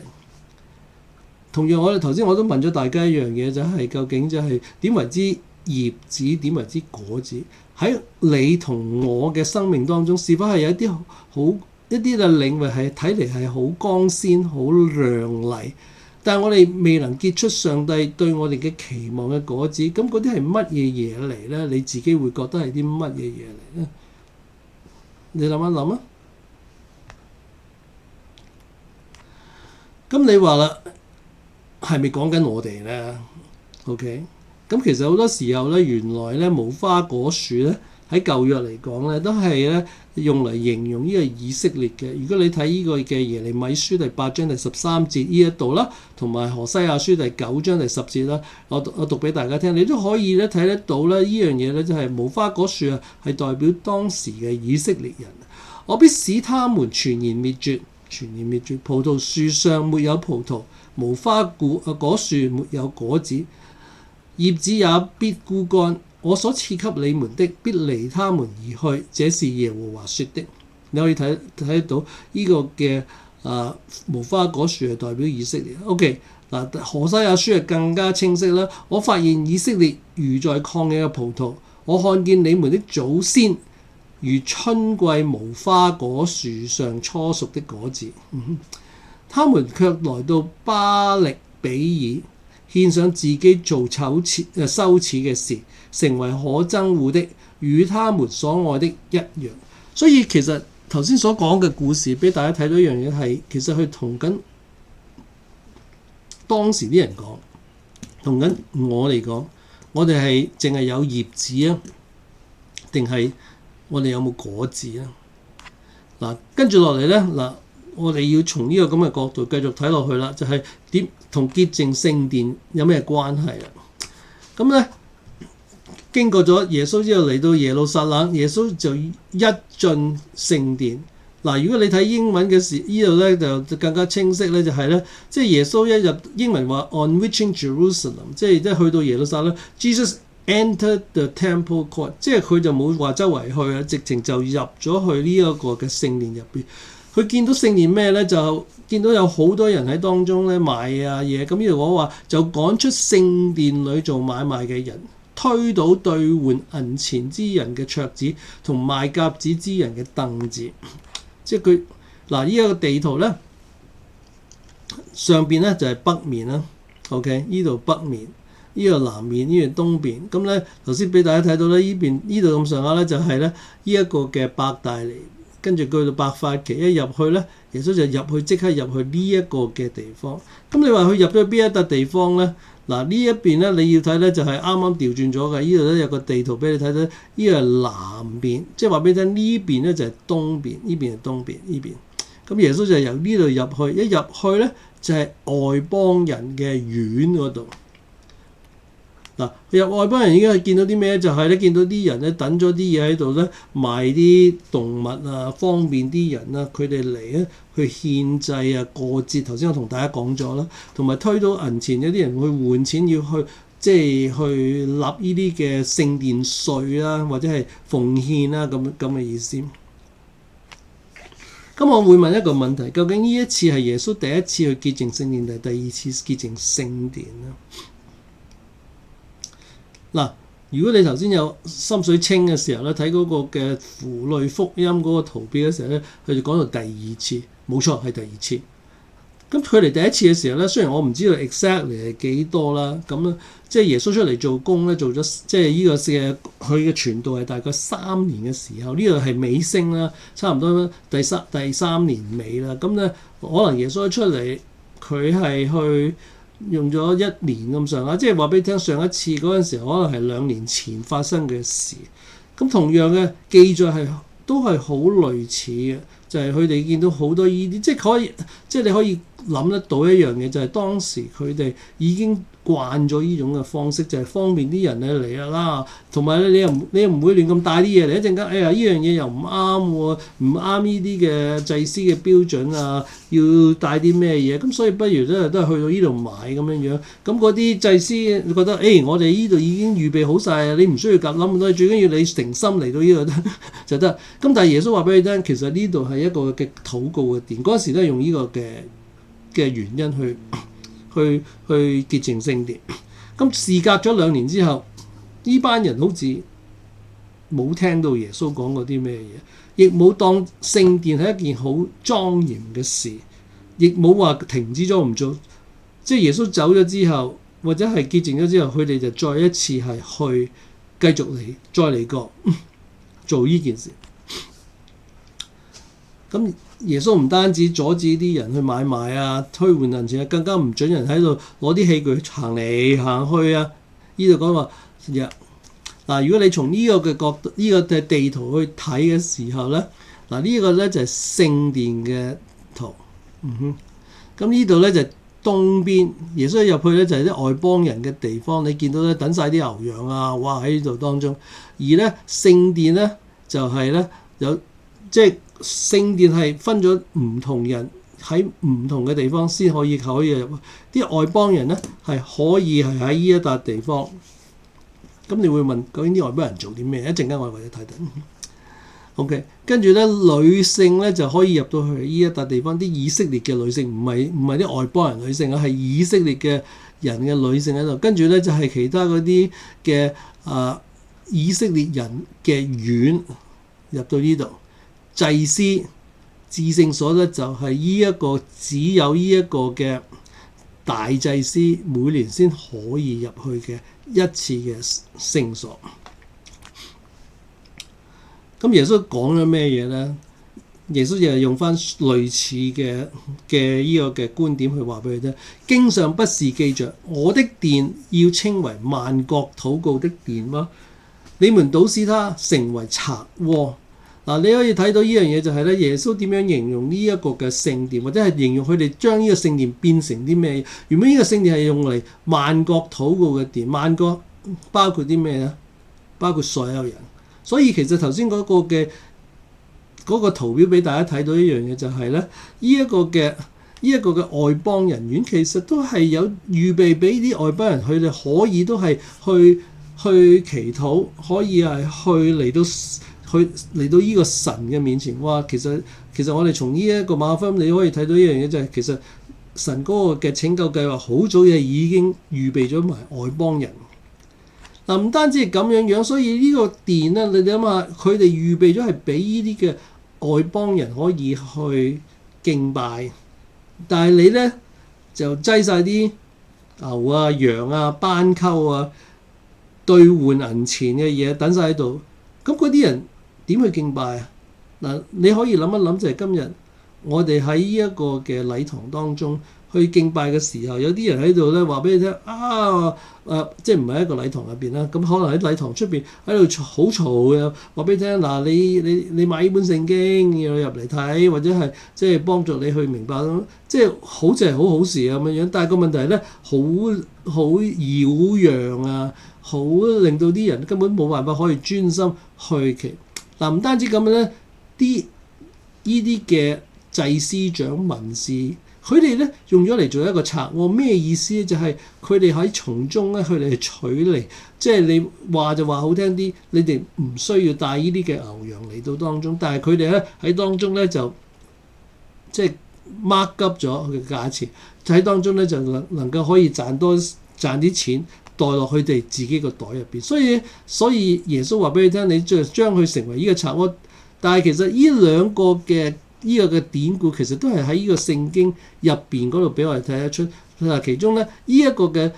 A: 同樣我哋頭先我都問咗大家一樣嘢，就係究竟就係點為之葉子，點為之果子？喺你同我嘅生命當中，是否係有一啲嘅領域係睇嚟係好光鮮、好亮麗，但係我哋未能結出上帝對我哋嘅期望嘅果子？咁嗰啲係乜嘢嘢嚟咧？你自己會覺得係啲乜嘢嘢嚟咧？你諗一諗啊！咁你話啦，係咪講緊我哋咧 ？OK。咁其實好多時候咧，原來咧無花果樹咧喺舊約嚟講咧，都係咧用嚟形容呢個以色列嘅。如果你睇呢個嘅耶利米書第8章第13節呢一度啦，同埋何西阿書第9章第10節啦，我讀俾大家聽，你都可以咧睇得到咧，呢樣嘢咧就係無花果樹啊，係代表當時嘅以色列人。我必使他們全然滅絕，全然滅絕。葡萄樹上沒有葡萄，無花果樹沒有果子。葉子也必枯乾，我所賜給你們的必離他們而去，這是耶和華說的。你可以睇得到呢個嘅無花果樹係代表以色列。OK， 嗱，何西阿書係更加清晰啦。我發現以色列如在曠野嘅葡萄，我看見你們的祖先如春季無花果樹上初熟的果子。他們卻來到巴力比爾，獻上自己做羞恥嘅事，成為可憎惡的，與他們所愛的一樣。所以其實頭先所講嘅故事，俾大家睇到一樣嘢係，其實佢同緊當時啲人講，同緊我嚟講，我哋係淨係有葉子啊，定係我哋有冇果子啊？嗱，跟住落嚟咧，嗱，我哋要從呢個咁嘅角度繼續睇落去啦，就係點同潔淨聖殿有咩關係啊？咁咧，經過咗耶穌之後嚟到耶路撒冷，耶穌就一進聖殿。嗱，如果你睇英文嘅時，呢度咧就更加清晰咧，就係咧，即係耶穌一入英文話 on reaching Jerusalem， 即係去到耶路撒冷 ，Jesus entered the temple court， 即係佢就冇話周圍去啊，直情就入咗去呢一個嘅聖殿入邊。佢見到聖殿咩咧？就見到有好多人喺當中咧買啊嘢。咁呢度我話就趕出聖殿裏做買賣嘅人，推倒兌換銀錢之人嘅桌子，同賣鴿子之人嘅凳子。即係佢嗱，呢一個地圖咧，上邊咧就係北面啦。OK， 呢度北面，呢個南面，呢個東邊。咁咧頭先俾大家睇到咧，呢度咁上下咧就係咧呢一個嘅伯大尼。跟住去到伯法其一入去咧，耶穌就入去，即刻入去呢一個嘅地方。咁你話佢入咗邊一笪地方咧？嗱，呢一邊咧你要睇咧就係啱啱調轉咗嘅。呢度咧有個地圖俾你睇到，呢個係南邊，即係話俾你聽呢邊咧就係東邊，呢邊係東邊，呢邊。咁耶穌就由呢度入去，一入去咧就係外邦人嘅院嗰度。嗱，入外邦人已經係見到啲咩？就係咧見到啲人咧等咗啲嘢喺度咧賣啲動物啊，方便啲人啊，佢哋嚟咧去獻祭啊、過節。頭先我同大家講咗啦，同埋推到銀錢，有啲人去換錢，要去即係去納呢啲嘅聖殿稅啦，或者係奉獻啦咁嘅意思。咁我會問一個問題：究竟呢一次係耶穌第一次去潔淨聖殿，定係第二次潔淨聖殿咧？嗱，如果你頭先有心水清嘅時候咧，睇嗰個嘅符類福音嗰個圖表嘅時候咧，佢就講到第二次，冇錯係第二次。咁佢嚟第一次嘅時候咧，雖然我唔知道 exactly 係幾多啦，咁咧即係耶穌出嚟做工咧，做咗即係呢個嘅佢嘅傳道係大概3年嘅時候，呢個係尾聲啦，差唔多第三年尾啦。咁咧可能耶穌一出嚟，佢係去用咗1年咁上下，即係話俾你聽，上一次嗰陣時候可能係2年前發生嘅事。咁同樣嘅記載都係好類似嘅，就係佢哋見到好多依啲，即係你可以諗得到一樣嘢，就係當時佢哋已經慣咗呢種嘅方式，就係方便啲人咧嚟啦。同埋咧，你又唔會亂咁帶啲嘢嚟，一陣間，哎呀，呢樣嘢又唔啱喎，唔啱呢啲嘅祭司嘅標準啊，要帶啲咩嘢？咁所以不如咧都係去到呢度買咁樣樣。咁嗰啲祭司覺得，我哋呢度已經預備好晒，你唔需要諗咁多，最緊要你誠心嚟到呢度就得。咁但係耶穌話俾你聽，其實呢度係一個嘅禱告嘅殿，嗰時都係用呢個嘅原因去潔淨聖殿。咁事隔咗2年之後，呢班人好似冇聽到耶穌講過啲咩嘢，亦冇當聖殿係一件好莊嚴嘅事，亦冇話停止咗唔做。即係耶穌走咗之後，或者係潔淨咗之後，佢哋就再一次係去繼續再嚟過做呢件事。咁耶穌唔單止阻止啲人去買賣啊、推換銀錢啊，更加唔准人喺度攞啲器具行嚟行去啊。呢度講話嗱，如果你從呢個嘅角度、呢個嘅地圖去睇嘅時候咧，嗱呢個咧就係聖殿嘅圖。咁呢度咧就係東邊，耶穌入去咧就係啲外邦人嘅地方。你見到咧等晒啲牛羊啊，哇喺呢度當中。而咧聖殿咧就係咧有即係。聖殿係分咗唔同人喺唔同嘅地方先可以入，啲外邦人咧係可以係喺呢一笪地方。咁你會問究竟啲外邦人做啲咩？一陣間我哋睇睇。OK， 跟住咧女性咧就可以入到去呢一笪地方，啲以色列嘅女性，唔係啲外邦人女性啊，係以色列嘅人嘅女性喺度。跟住咧就係其他嗰啲嘅以色列人嘅院入到呢度。祭司至聖所咧就係呢一個只有呢一個嘅大祭司每年先可以入去嘅一次嘅聖所。咁耶穌講咗咩嘢咧？耶穌就係用翻類似嘅呢個嘅觀點去話俾佢聽。經上不是記着我的殿要稱為萬國禱告的殿嗎？你們倒使它成為賊窩。嗱，你可以睇到呢樣嘢就係咧，耶穌點樣形容呢一個嘅聖殿，或者係形容佢哋將呢個聖殿變成啲咩？原本呢個聖殿係用嚟萬國禱告嘅殿，萬國包括啲咩咧？包括所有人。所以其實頭先嗰個圖表俾大家睇到一樣嘢就係咧，呢一個嘅外邦人院其實都係有預備俾啲外邦人，佢哋可以都係去祈禱，可以係去嚟到呢個神嘅面前。哇！其實我哋從呢一個馬可福音你可以睇到一樣嘢，就係其實神嗰個嘅拯救計劃好早嘢已經預備咗埋外邦人。嗱，唔單止係咁樣，所以呢個殿咧，你諗下，佢哋預備咗係俾呢啲嘅外邦人可以去敬拜，但係你咧就擠晒啲牛啊、羊啊、斑鳩啊、兌換銀錢嘅嘢等晒喺度，咁嗰啲人點去敬拜啊？嗱，你可以諗一諗，就係今日我哋喺呢一個嘅禮堂當中去敬拜嘅時候，有啲人喺度咧話俾你聽即係唔係一個禮堂入邊啦，咁可能喺禮堂出邊喺度好嘈嘅，話俾你聽嗱，你買呢本聖經要入嚟睇，或者係即係幫助你去明白，即係好似係好好事咁樣樣。但係個問題係咧，好擾攘啊，好令到啲人根本冇辦法可以專心去祈。嗱，唔單止咁樣咧，呢啲嘅祭司長文士，佢哋咧用咗嚟做一個賊窩。咩意思咧？就係佢哋喺從中咧，佢哋係取嚟，即係你話就話好聽啲，你哋唔需要帶呢啲嘅牛羊嚟到當中，但係佢哋咧喺當中咧就即係 mark up 咗佢嘅價錢，喺當中咧就能夠可以賺啲錢袋落佢哋自己個袋入邊。所以耶穌話俾你聽，你將佢成為呢個賊窩。但係其實呢兩個嘅呢個嘅典故其實都係喺呢個聖經入邊嗰度俾我哋睇得出。嗱，其中咧呢一個嘅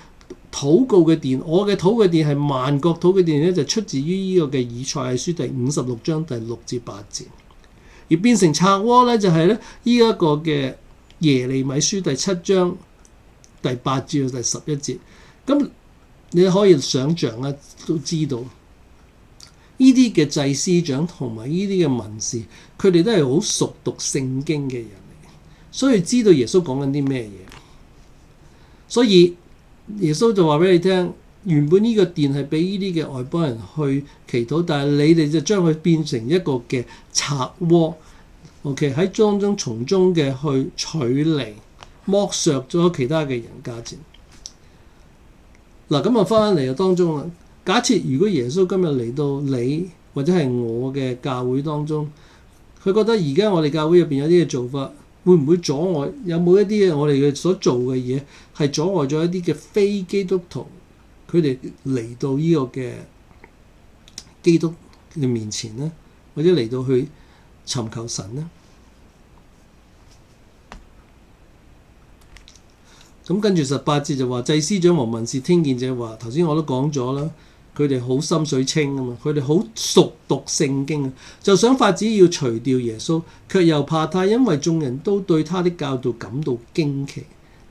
A: 禱告嘅殿，我嘅禱告殿係萬國禱告殿咧，就出自於呢個嘅以賽亞書第56章第6至8節，而變成賊窩咧就係咧呢一個嘅耶利米書第7章第8至到第11節。咁你可以想像啊，都知道呢啲嘅祭司長同埋呢啲嘅文士，佢哋都係好熟讀聖經嘅人嚟嘅，所以知道耶穌講緊啲咩嘢。所以耶穌就話俾你聽，原本呢個殿係俾呢啲嘅外邦人去祈禱，但係你哋就將佢變成一個嘅賊窩。OK， 喺當中從中嘅去取利，剝削咗其他嘅人價錢。嗱，咁啊翻嚟當中啦。假設如果耶穌今日嚟到你或者係我嘅教會當中，佢覺得而家我哋教會入邊有啲嘅做法，會唔會阻礙？有冇一啲嘅我哋嘅所做嘅嘢係阻礙咗一啲嘅非基督徒佢哋嚟到呢個嘅基督嘅面前呢？或者嚟到去尋求神呢？咁跟住18節就話，祭司長和文士聽見這話，頭先我都講咗啦，佢哋好心水清啊嘛，佢哋好熟讀聖經啊，就想法子要除掉耶穌，卻又怕他，因為眾人都對他的教導感到驚奇。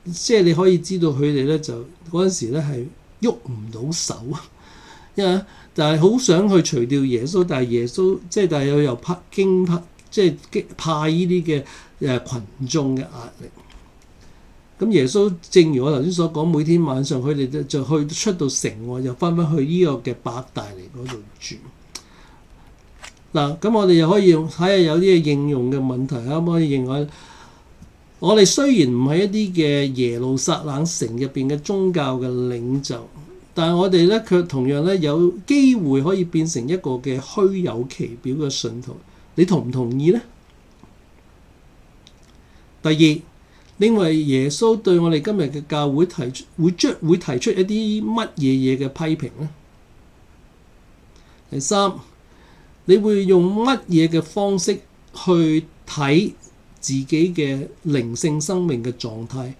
A: 即係你可以知道佢哋咧就嗰陣時咧係喐唔到手啊，因為但係好想去除掉耶穌，但係耶穌但係又怕怕呢啲嘅群眾嘅壓力。咁耶穌正如我頭先所講，每天晚上佢哋就去出到城外，又翻返去呢個嘅伯大尼嗰度住。嗱，咁我哋又可以睇下有啲嘅應用嘅問題，可唔可以應用？我哋雖然唔係一啲嘅耶路撒冷城入邊嘅宗教嘅領袖，但係我哋咧卻同樣咧有機會可以變成一個嘅虛有其表嘅信徒。你同唔同意呢？第二，因為耶穌對我哋今日嘅教會提出一啲乜嘢嘅批評呢？第三，你會用乜嘢嘅方式去睇自己嘅靈性生命嘅狀態，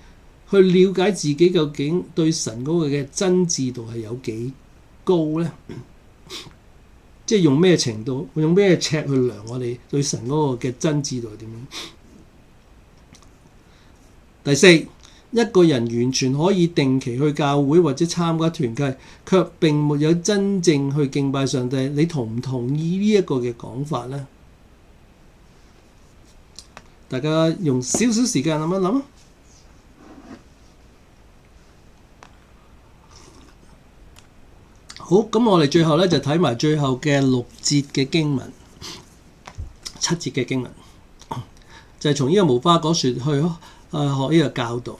A: 去了解自己究竟對神嗰個嘅真摯度係有幾高呢？即係用咩程度，用咩尺去量我哋對神嗰個嘅真摯度係點樣？第四，一個人完全可以定期去教會或者參加團契，卻並沒有真正去敬拜上帝。你同唔同意呢一個嘅講法呢？大家用少少時間諗一諗。好，咁我哋最後咧就睇埋最後嘅6節嘅經文，7節嘅經文，就係從呢個無花果樹去學呢個教導。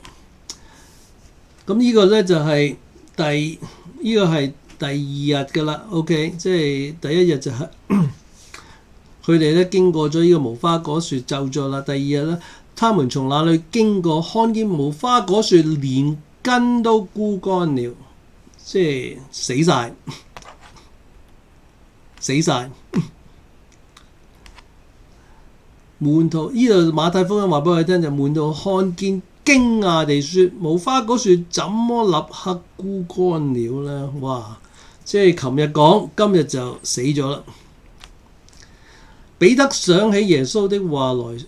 A: 咁呢個咧就係呢個係第二日㗎啦。OK， 即係第一日就係佢哋咧經過咗呢個無花果樹咒詛啦。第二日咧，他們從那裡經過，看見無花果樹連根都枯乾了，即係死晒。門徒呢度馬太福音話俾我哋聽，就門徒看見驚訝地說：無花果樹怎麼立刻枯乾了呢？哇！即係琴日講，今日就死咗啦。彼得想起耶穌的話來，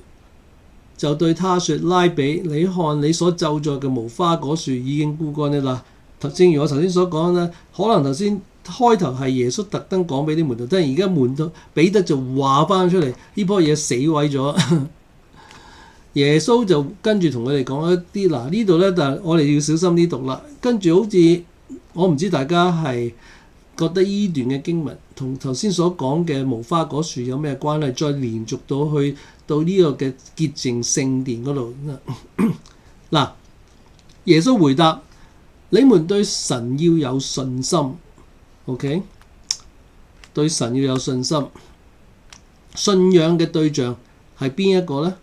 A: 就對他說：拉比，你看你所咒詛嘅無花果樹已經枯乾了。嗱，正如我頭先所講咧，可能頭先開頭係耶穌特登講俾啲門徒，但係而家門徒彼得就話翻出嚟，呢棵嘢死毀咗。耶穌就跟住同佢哋講一啲，嗱呢度咧，但係我哋要小心啲讀啦。跟住好似我唔知大家係覺得呢段嘅經文同頭先所講嘅無花果樹有咩關係？再連續到呢個嘅潔淨聖殿嗰度。嗱，耶穌回答：你們對神要有信心。OK， 對神要有信心。信仰嘅對象係邊一個呢？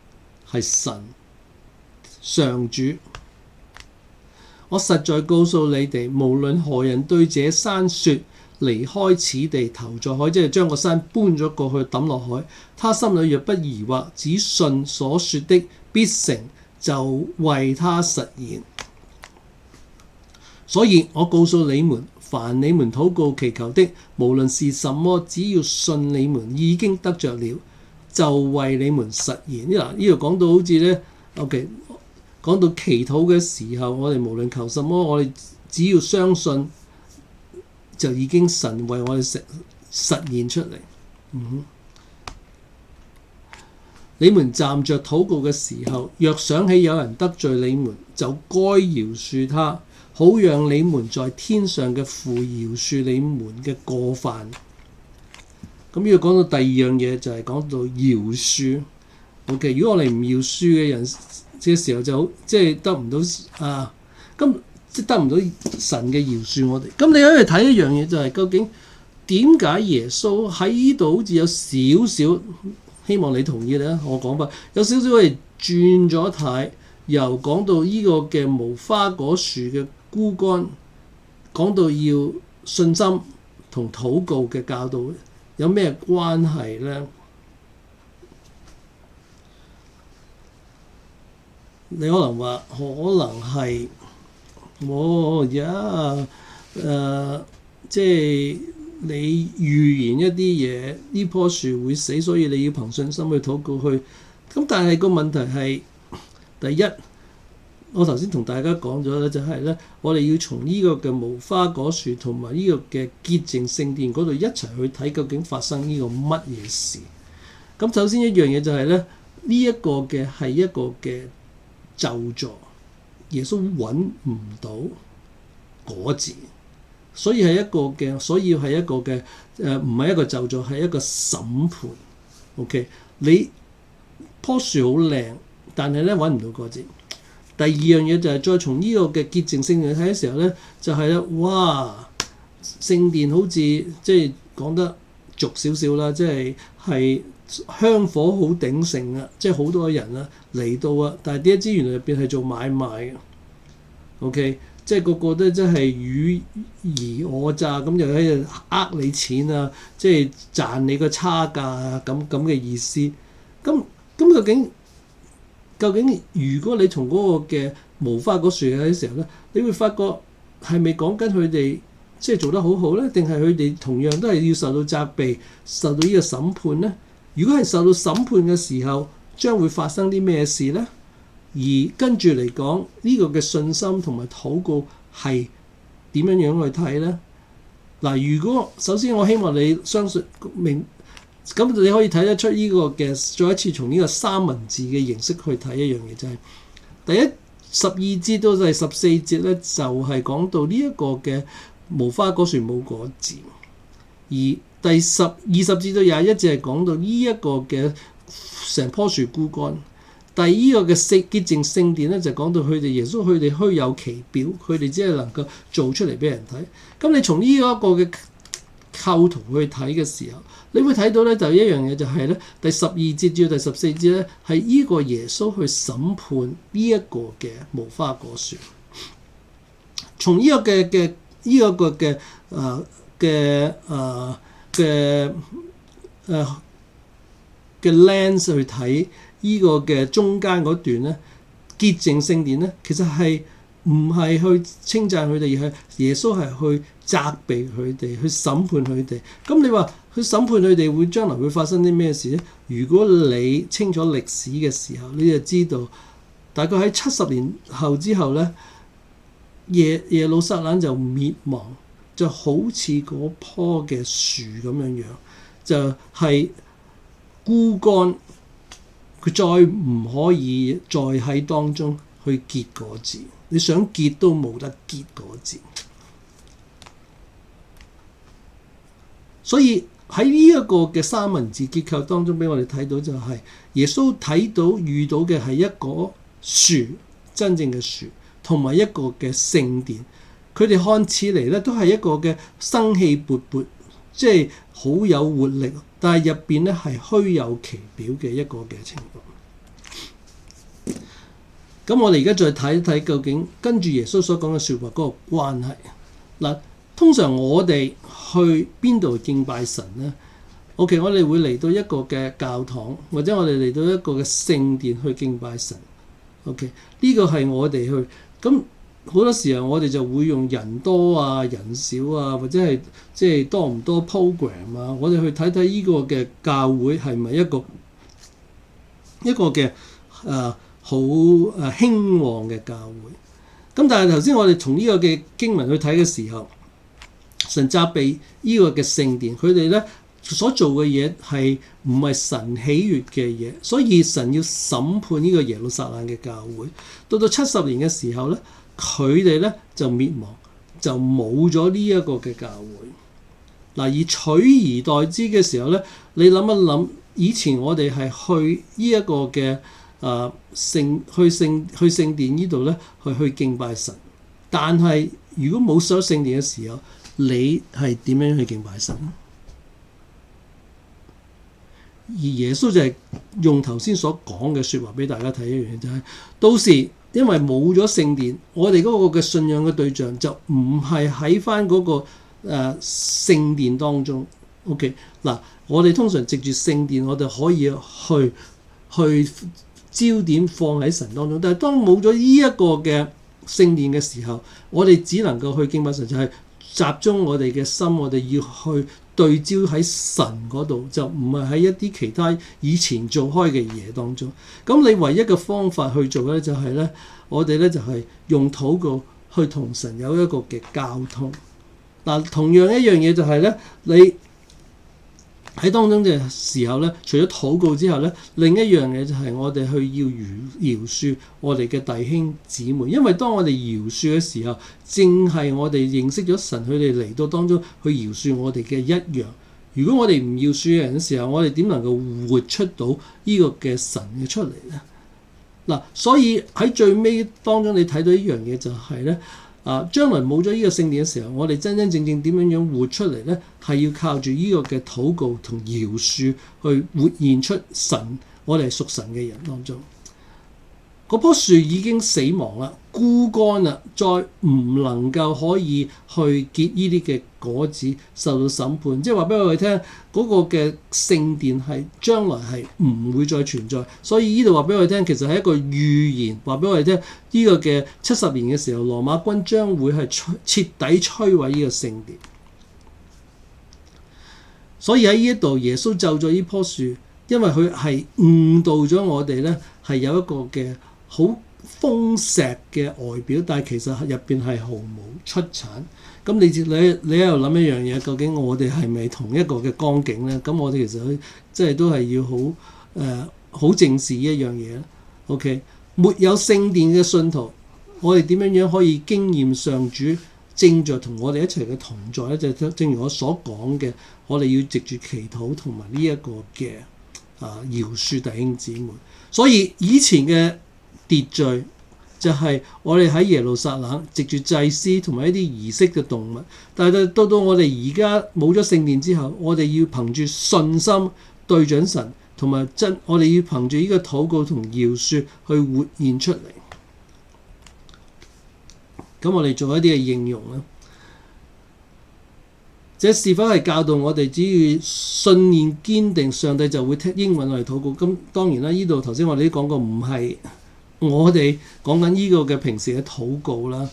A: 係神上主。我實在告訴你哋，無論何人對這山說離開此地投在海，即係將個山搬咗過去抌落海。他心裏若不疑惑，只信所說的必成，就為他實現。所以我告訴你們，凡你們禱告祈求的，無論是什麼，只要信你們已經得着了，就為你們實現。呢度講到好似咧 ，OK， 講到祈禱嘅時候，我哋無論求什麼，我哋只要相信，就已經神為我哋實現出嚟。你們站着禱告嘅時候，若想起有人得罪你們，就該饒恕他，好讓你們在天上嘅父饒恕你們嘅過犯。咁呢個講到第二樣嘢，就係講到饒恕。OK， 如果我哋唔饒恕嘅人嘅時候，就好即係得唔到咁即係得唔到神嘅饒恕我哋。咁你可以睇一樣嘢，就係究竟點解耶穌喺呢度好似有少少，希望你同意咧，我講法有少少係轉咗軚，由講到呢個嘅無花果樹嘅枯乾，講到要信心同禱告嘅教導，有咩關係咧？你可能話可能係即係你預言一啲嘢，呢棵樹會死，所以你要憑信心去禱告去。咁但係個問題係，第一，我頭先同大家講咗咧，就係咧，我哋要從呢個嘅無花果樹同埋呢個嘅潔淨聖殿嗰度一齊去睇究竟發生呢個乜嘢事。咁首先一樣嘢就係咧，呢一個嘅係一個嘅咒詛，耶穌揾唔到果子，所以係一個嘅，唔係一個咒詛，係一個審判。OK， 你棵樹好靚，但係咧揾唔到果子。第二樣嘢就係再從呢個嘅潔淨聖殿睇嘅時候咧，就係咧，哇！聖殿好似即係講得俗少少啦，即係香火好鼎盛啊，即係好多人啊嚟到啊，但係點知原來入邊係做買賣嘅。OK， 即係個個都真係與而我詐咁，又喺度呃你錢啊，即係賺你個差價啊，咁嘅意思。咁究竟如果你從嗰個嘅無花果樹嘅時候咧，你會發覺係咪講緊佢哋即係做得好好咧？定係佢哋同樣都係要受到責備、受到呢個審判咧？如果係受到審判嘅時候，將會發生啲咩事咧？而跟住嚟講，呢個嘅信心同埋禱告係點樣樣去睇咧？嗱，如果首先我希望你相信明。咁你可以睇得出呢個嘅，再一次從呢個三文治嘅形式去睇一樣嘢，就係第一12節到第14節咧，就係講到呢一個嘅無花果樹冇果子；而第20節到21節係講到呢一個嘅成棵樹枯乾。第二呢個嘅潔淨聖殿咧，就講到佢哋耶穌佢哋虛有其表，佢哋只係能夠做出嚟俾人睇。咁你從呢一個嘅構圖去睇嘅時候，你會睇到咧，就一樣嘢就係咧，第12節至到第14節咧，係呢個耶穌去審判呢一個嘅無花果樹。從呢個嘅lens 去睇呢個嘅中間嗰段咧，潔淨聖殿咧，其實係唔係去稱讚佢哋，而係耶穌係去責備佢哋，去審判佢哋。咁你話佢審判佢哋會將來會發生啲咩事咧？如果你清楚歷史嘅時候，你就知道大概喺70年後之後咧，耶路撒冷就滅亡，就好似嗰棵嘅樹咁樣樣，就係枯乾，佢再唔可以再喺當中去結果子。你想結都冇得結果子。所以喺呢一個嘅三文治結構當中，俾我哋睇到就係耶穌睇到遇到嘅係一個樹，真正嘅樹，同埋一個嘅聖殿。佢哋看似嚟咧都係一個嘅生氣勃勃，即係好有活力，但係入邊咧係虛有其表嘅一個嘅情況。咁我哋而家再睇一睇究竟跟住耶穌所講嘅説話嗰個關係。嗱，通常我哋去邊度敬拜神呢？ OK， 我哋會嚟到一個嘅教堂，或者我哋嚟到一個嘅聖殿去敬拜神。OK， 呢個係我哋去。咁好多時候我哋就會用人多啊、人少啊，或者係即係多唔多 program 啊，我哋去睇睇呢個嘅教會係咪一個嘅好興旺嘅教會。咁但係頭先我哋從呢個嘅經文去睇嘅時候，神責備呢個嘅聖殿，佢哋咧所做嘅嘢係唔係神喜悅嘅嘢，所以神要審判呢個耶路撒冷嘅教會。到70年嘅時候咧，佢哋咧就滅亡，就冇咗呢一個嘅教會。嗱，而取而代之嘅時候咧，你諗一諗，以前我哋係去呢一個嘅聖殿呢度咧，去敬拜神。但係如果冇咗聖殿嘅時候，你係點樣去敬拜神？而耶穌就係用頭先所講嘅説話俾大家睇一樣嘢，就係到時因為冇咗聖殿，我哋嗰個嘅信仰嘅對象就唔係喺翻嗰個聖殿當中。OK， 嗱，我哋通常藉住聖殿，我哋可以去焦點放喺神當中。但係當冇咗呢一個嘅聖殿嘅時候，我哋只能夠去敬拜神，就係集中我哋嘅心，我哋要去對焦喺神嗰度，就唔係喺一啲其他以前做開嘅嘢當中。咁你唯一嘅方法去做咧，就係咧，我哋咧就係用禱告去同神有一個嘅交通。嗱，同樣一樣嘢就係咧，你喺當中嘅時候咧，除咗禱告之後咧，另一樣嘢就係我哋去要饒恕我哋嘅弟兄姊妹，因為當我哋饒恕嘅時候，正係我哋認識咗神，佢哋嚟到當中去饒恕我哋嘅一樣。如果我哋唔饒恕嘅人嘅時候，我哋點能夠活出到呢個嘅神嘅出嚟咧？嗱，所以喺最尾當中，你睇到一樣嘢就係咧。將來冇咗呢個聖殿嘅時候，我哋真真正正點樣活出嚟呢？係要靠住呢個嘅禱告同饒恕去活現出神，我哋係屬神嘅人當中。嗰棵樹已經死亡啦，枯乾啦，再唔能夠可以去結呢啲嘅果子，受到審判。即係話俾我哋聽，嗰個嘅聖殿係將來係唔會再存在。所以呢度話俾我哋聽，其實係一個預言，話俾我哋聽呢個嘅70年嘅時候，羅馬軍將會係徹底摧毀呢個聖殿。所以喺呢一度，耶穌咒咗呢棵樹，因為佢係誤導咗我哋咧，係有一個嘅好豐碩嘅外表，但係其實入邊係毫無出產。咁你喺度諗一樣嘢，究竟我哋係咪同一個嘅光景咧？咁我哋其實即係都係要好正視一樣嘢。OK， 沒有聖殿嘅信徒，我哋點樣可以經驗上主正在同我哋一齊嘅同在咧？就正如我所講嘅，我哋要藉住祈禱同埋呢一個嘅饒恕弟兄姊妹。所以以前嘅秩序就係我哋喺耶路撒冷藉住祭司同埋一啲儀式嘅動物，但係到我哋而家冇咗聖殿之後，我哋要憑住信心對準神，同埋我哋要憑住呢個禱告同饒恕去活現出嚟。咁我哋做一啲嘅應用啦。這是否係教導我哋只要信念堅定，上帝就會應允我哋禱告？咁當然啦，呢度頭先我哋都講過，唔係我哋講緊呢個嘅平時嘅禱告啦。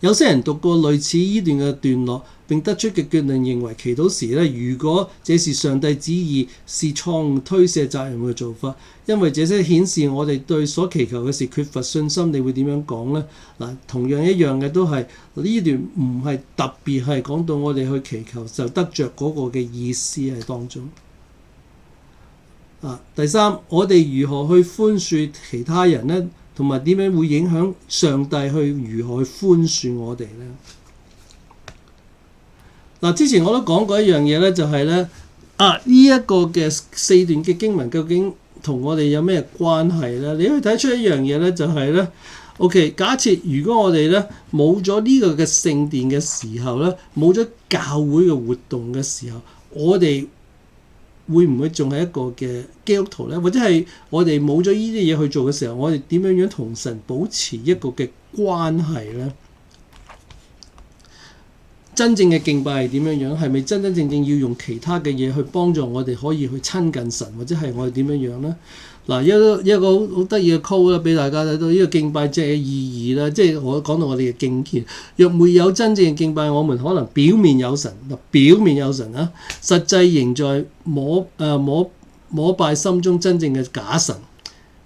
A: 有些人讀過類似呢段嘅段落，並得出嘅結論認為，祈禱時咧，如果這是上帝旨意，是錯誤推卸責任嘅做法，因為這些顯示我哋對所祈求嘅事缺乏信心。你會點樣講呢？嗱，同樣一樣嘅都係呢段唔係特別係講到我哋去祈求就得着嗰個嘅意思喺當中。第三，我哋如何去寬恕其他人呢？同埋點樣會影響上帝去如何去寬恕我哋呢？之前我都講過一樣嘢咧，就係咧呢一個嘅4段嘅經文究竟同我哋有咩關係咧？你可以睇出一樣嘢咧，就係咧 OK。假設如果我哋咧冇咗呢個嘅聖殿嘅時候咧，冇咗教會嘅活動嘅時候，我哋會唔會仲係一個嘅基督徒咧？或者係我哋冇咗呢啲嘢去做嘅時候，我哋點樣同神保持一個嘅關係咧？真正嘅敬拜係點樣樣？係咪真真正正要用其他嘅嘢去幫助我哋可以去親近神，或者係我哋點樣樣咧？嗱，一個好得意嘅 call 啦，俾大家睇到呢個敬拜即係意義啦。即係我講到我哋嘅敬虔，若沒有真正嘅敬拜，我們可能表面有神，表面有神啊，實際仍在膜拜心中真正嘅假神。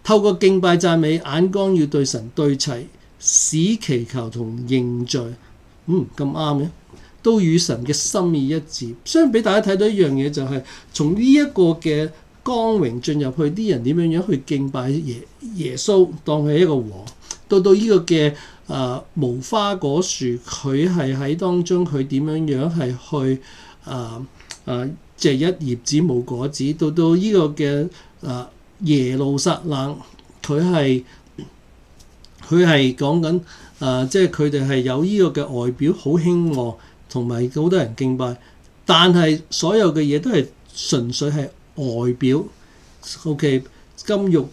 A: 透過敬拜讚美，眼光要對神對齊，使祈求同認罪，咁啱嘅，都與神嘅心意一致。相比大家睇到一樣嘢，就係從呢一個嘅光榮進入去，啲人點樣去敬拜耶穌，當佢係一個王。到呢個嘅無花果樹，佢係喺當中，佢點樣係去即係一葉子冇果子。到呢個嘅耶路撒冷，佢係講緊即係佢哋係有呢個嘅外表好興旺，同埋好多人敬拜，但係所有嘅嘢都係純粹係外表。OK， 金玉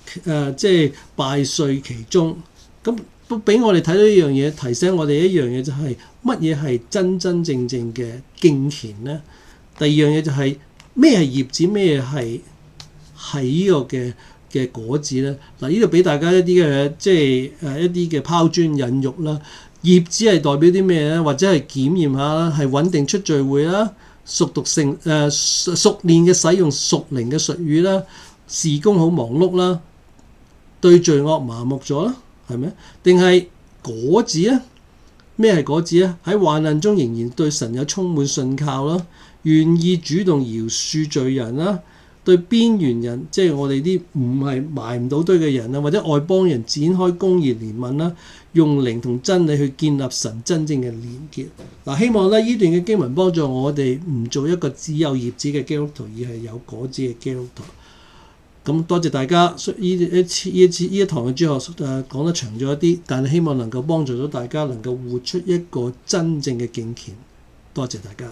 A: 即係敗絮其中。咁都俾我哋睇到一樣嘢，提醒我哋一樣嘢，就係乜嘢係真真正正嘅敬虔呢？第二樣嘢就係咩係葉子，咩係呢個嘅果子咧？嗱，呢度俾大家一啲嘅即係一啲嘅拋磚引玉啦。葉子係代表啲咩咧？或者係檢驗下啦，係穩定出聚會啦，熟練嘅使用屬靈嘅術語啦，事工好忙碌啦，對罪惡麻木咗啦，係咪？定係果子咧？咩係果子咧？喺患難中仍然對神有充滿信靠啦，願意主動饒恕罪人啦，對邊緣人，即係我哋啲唔係埋唔到堆嘅人啦，或者外邦人展開公義憐憫啦，用靈同真理去建立神真正嘅連結。嗱，希望咧呢段嘅經文幫助我哋唔做一個只有葉子嘅基督徒，而係有果子嘅基督徒。咁多謝大家，呢一堂嘅主學講得長咗一啲，但係希望能夠幫助到大家能夠活出一個真正嘅敬虔。多謝大家。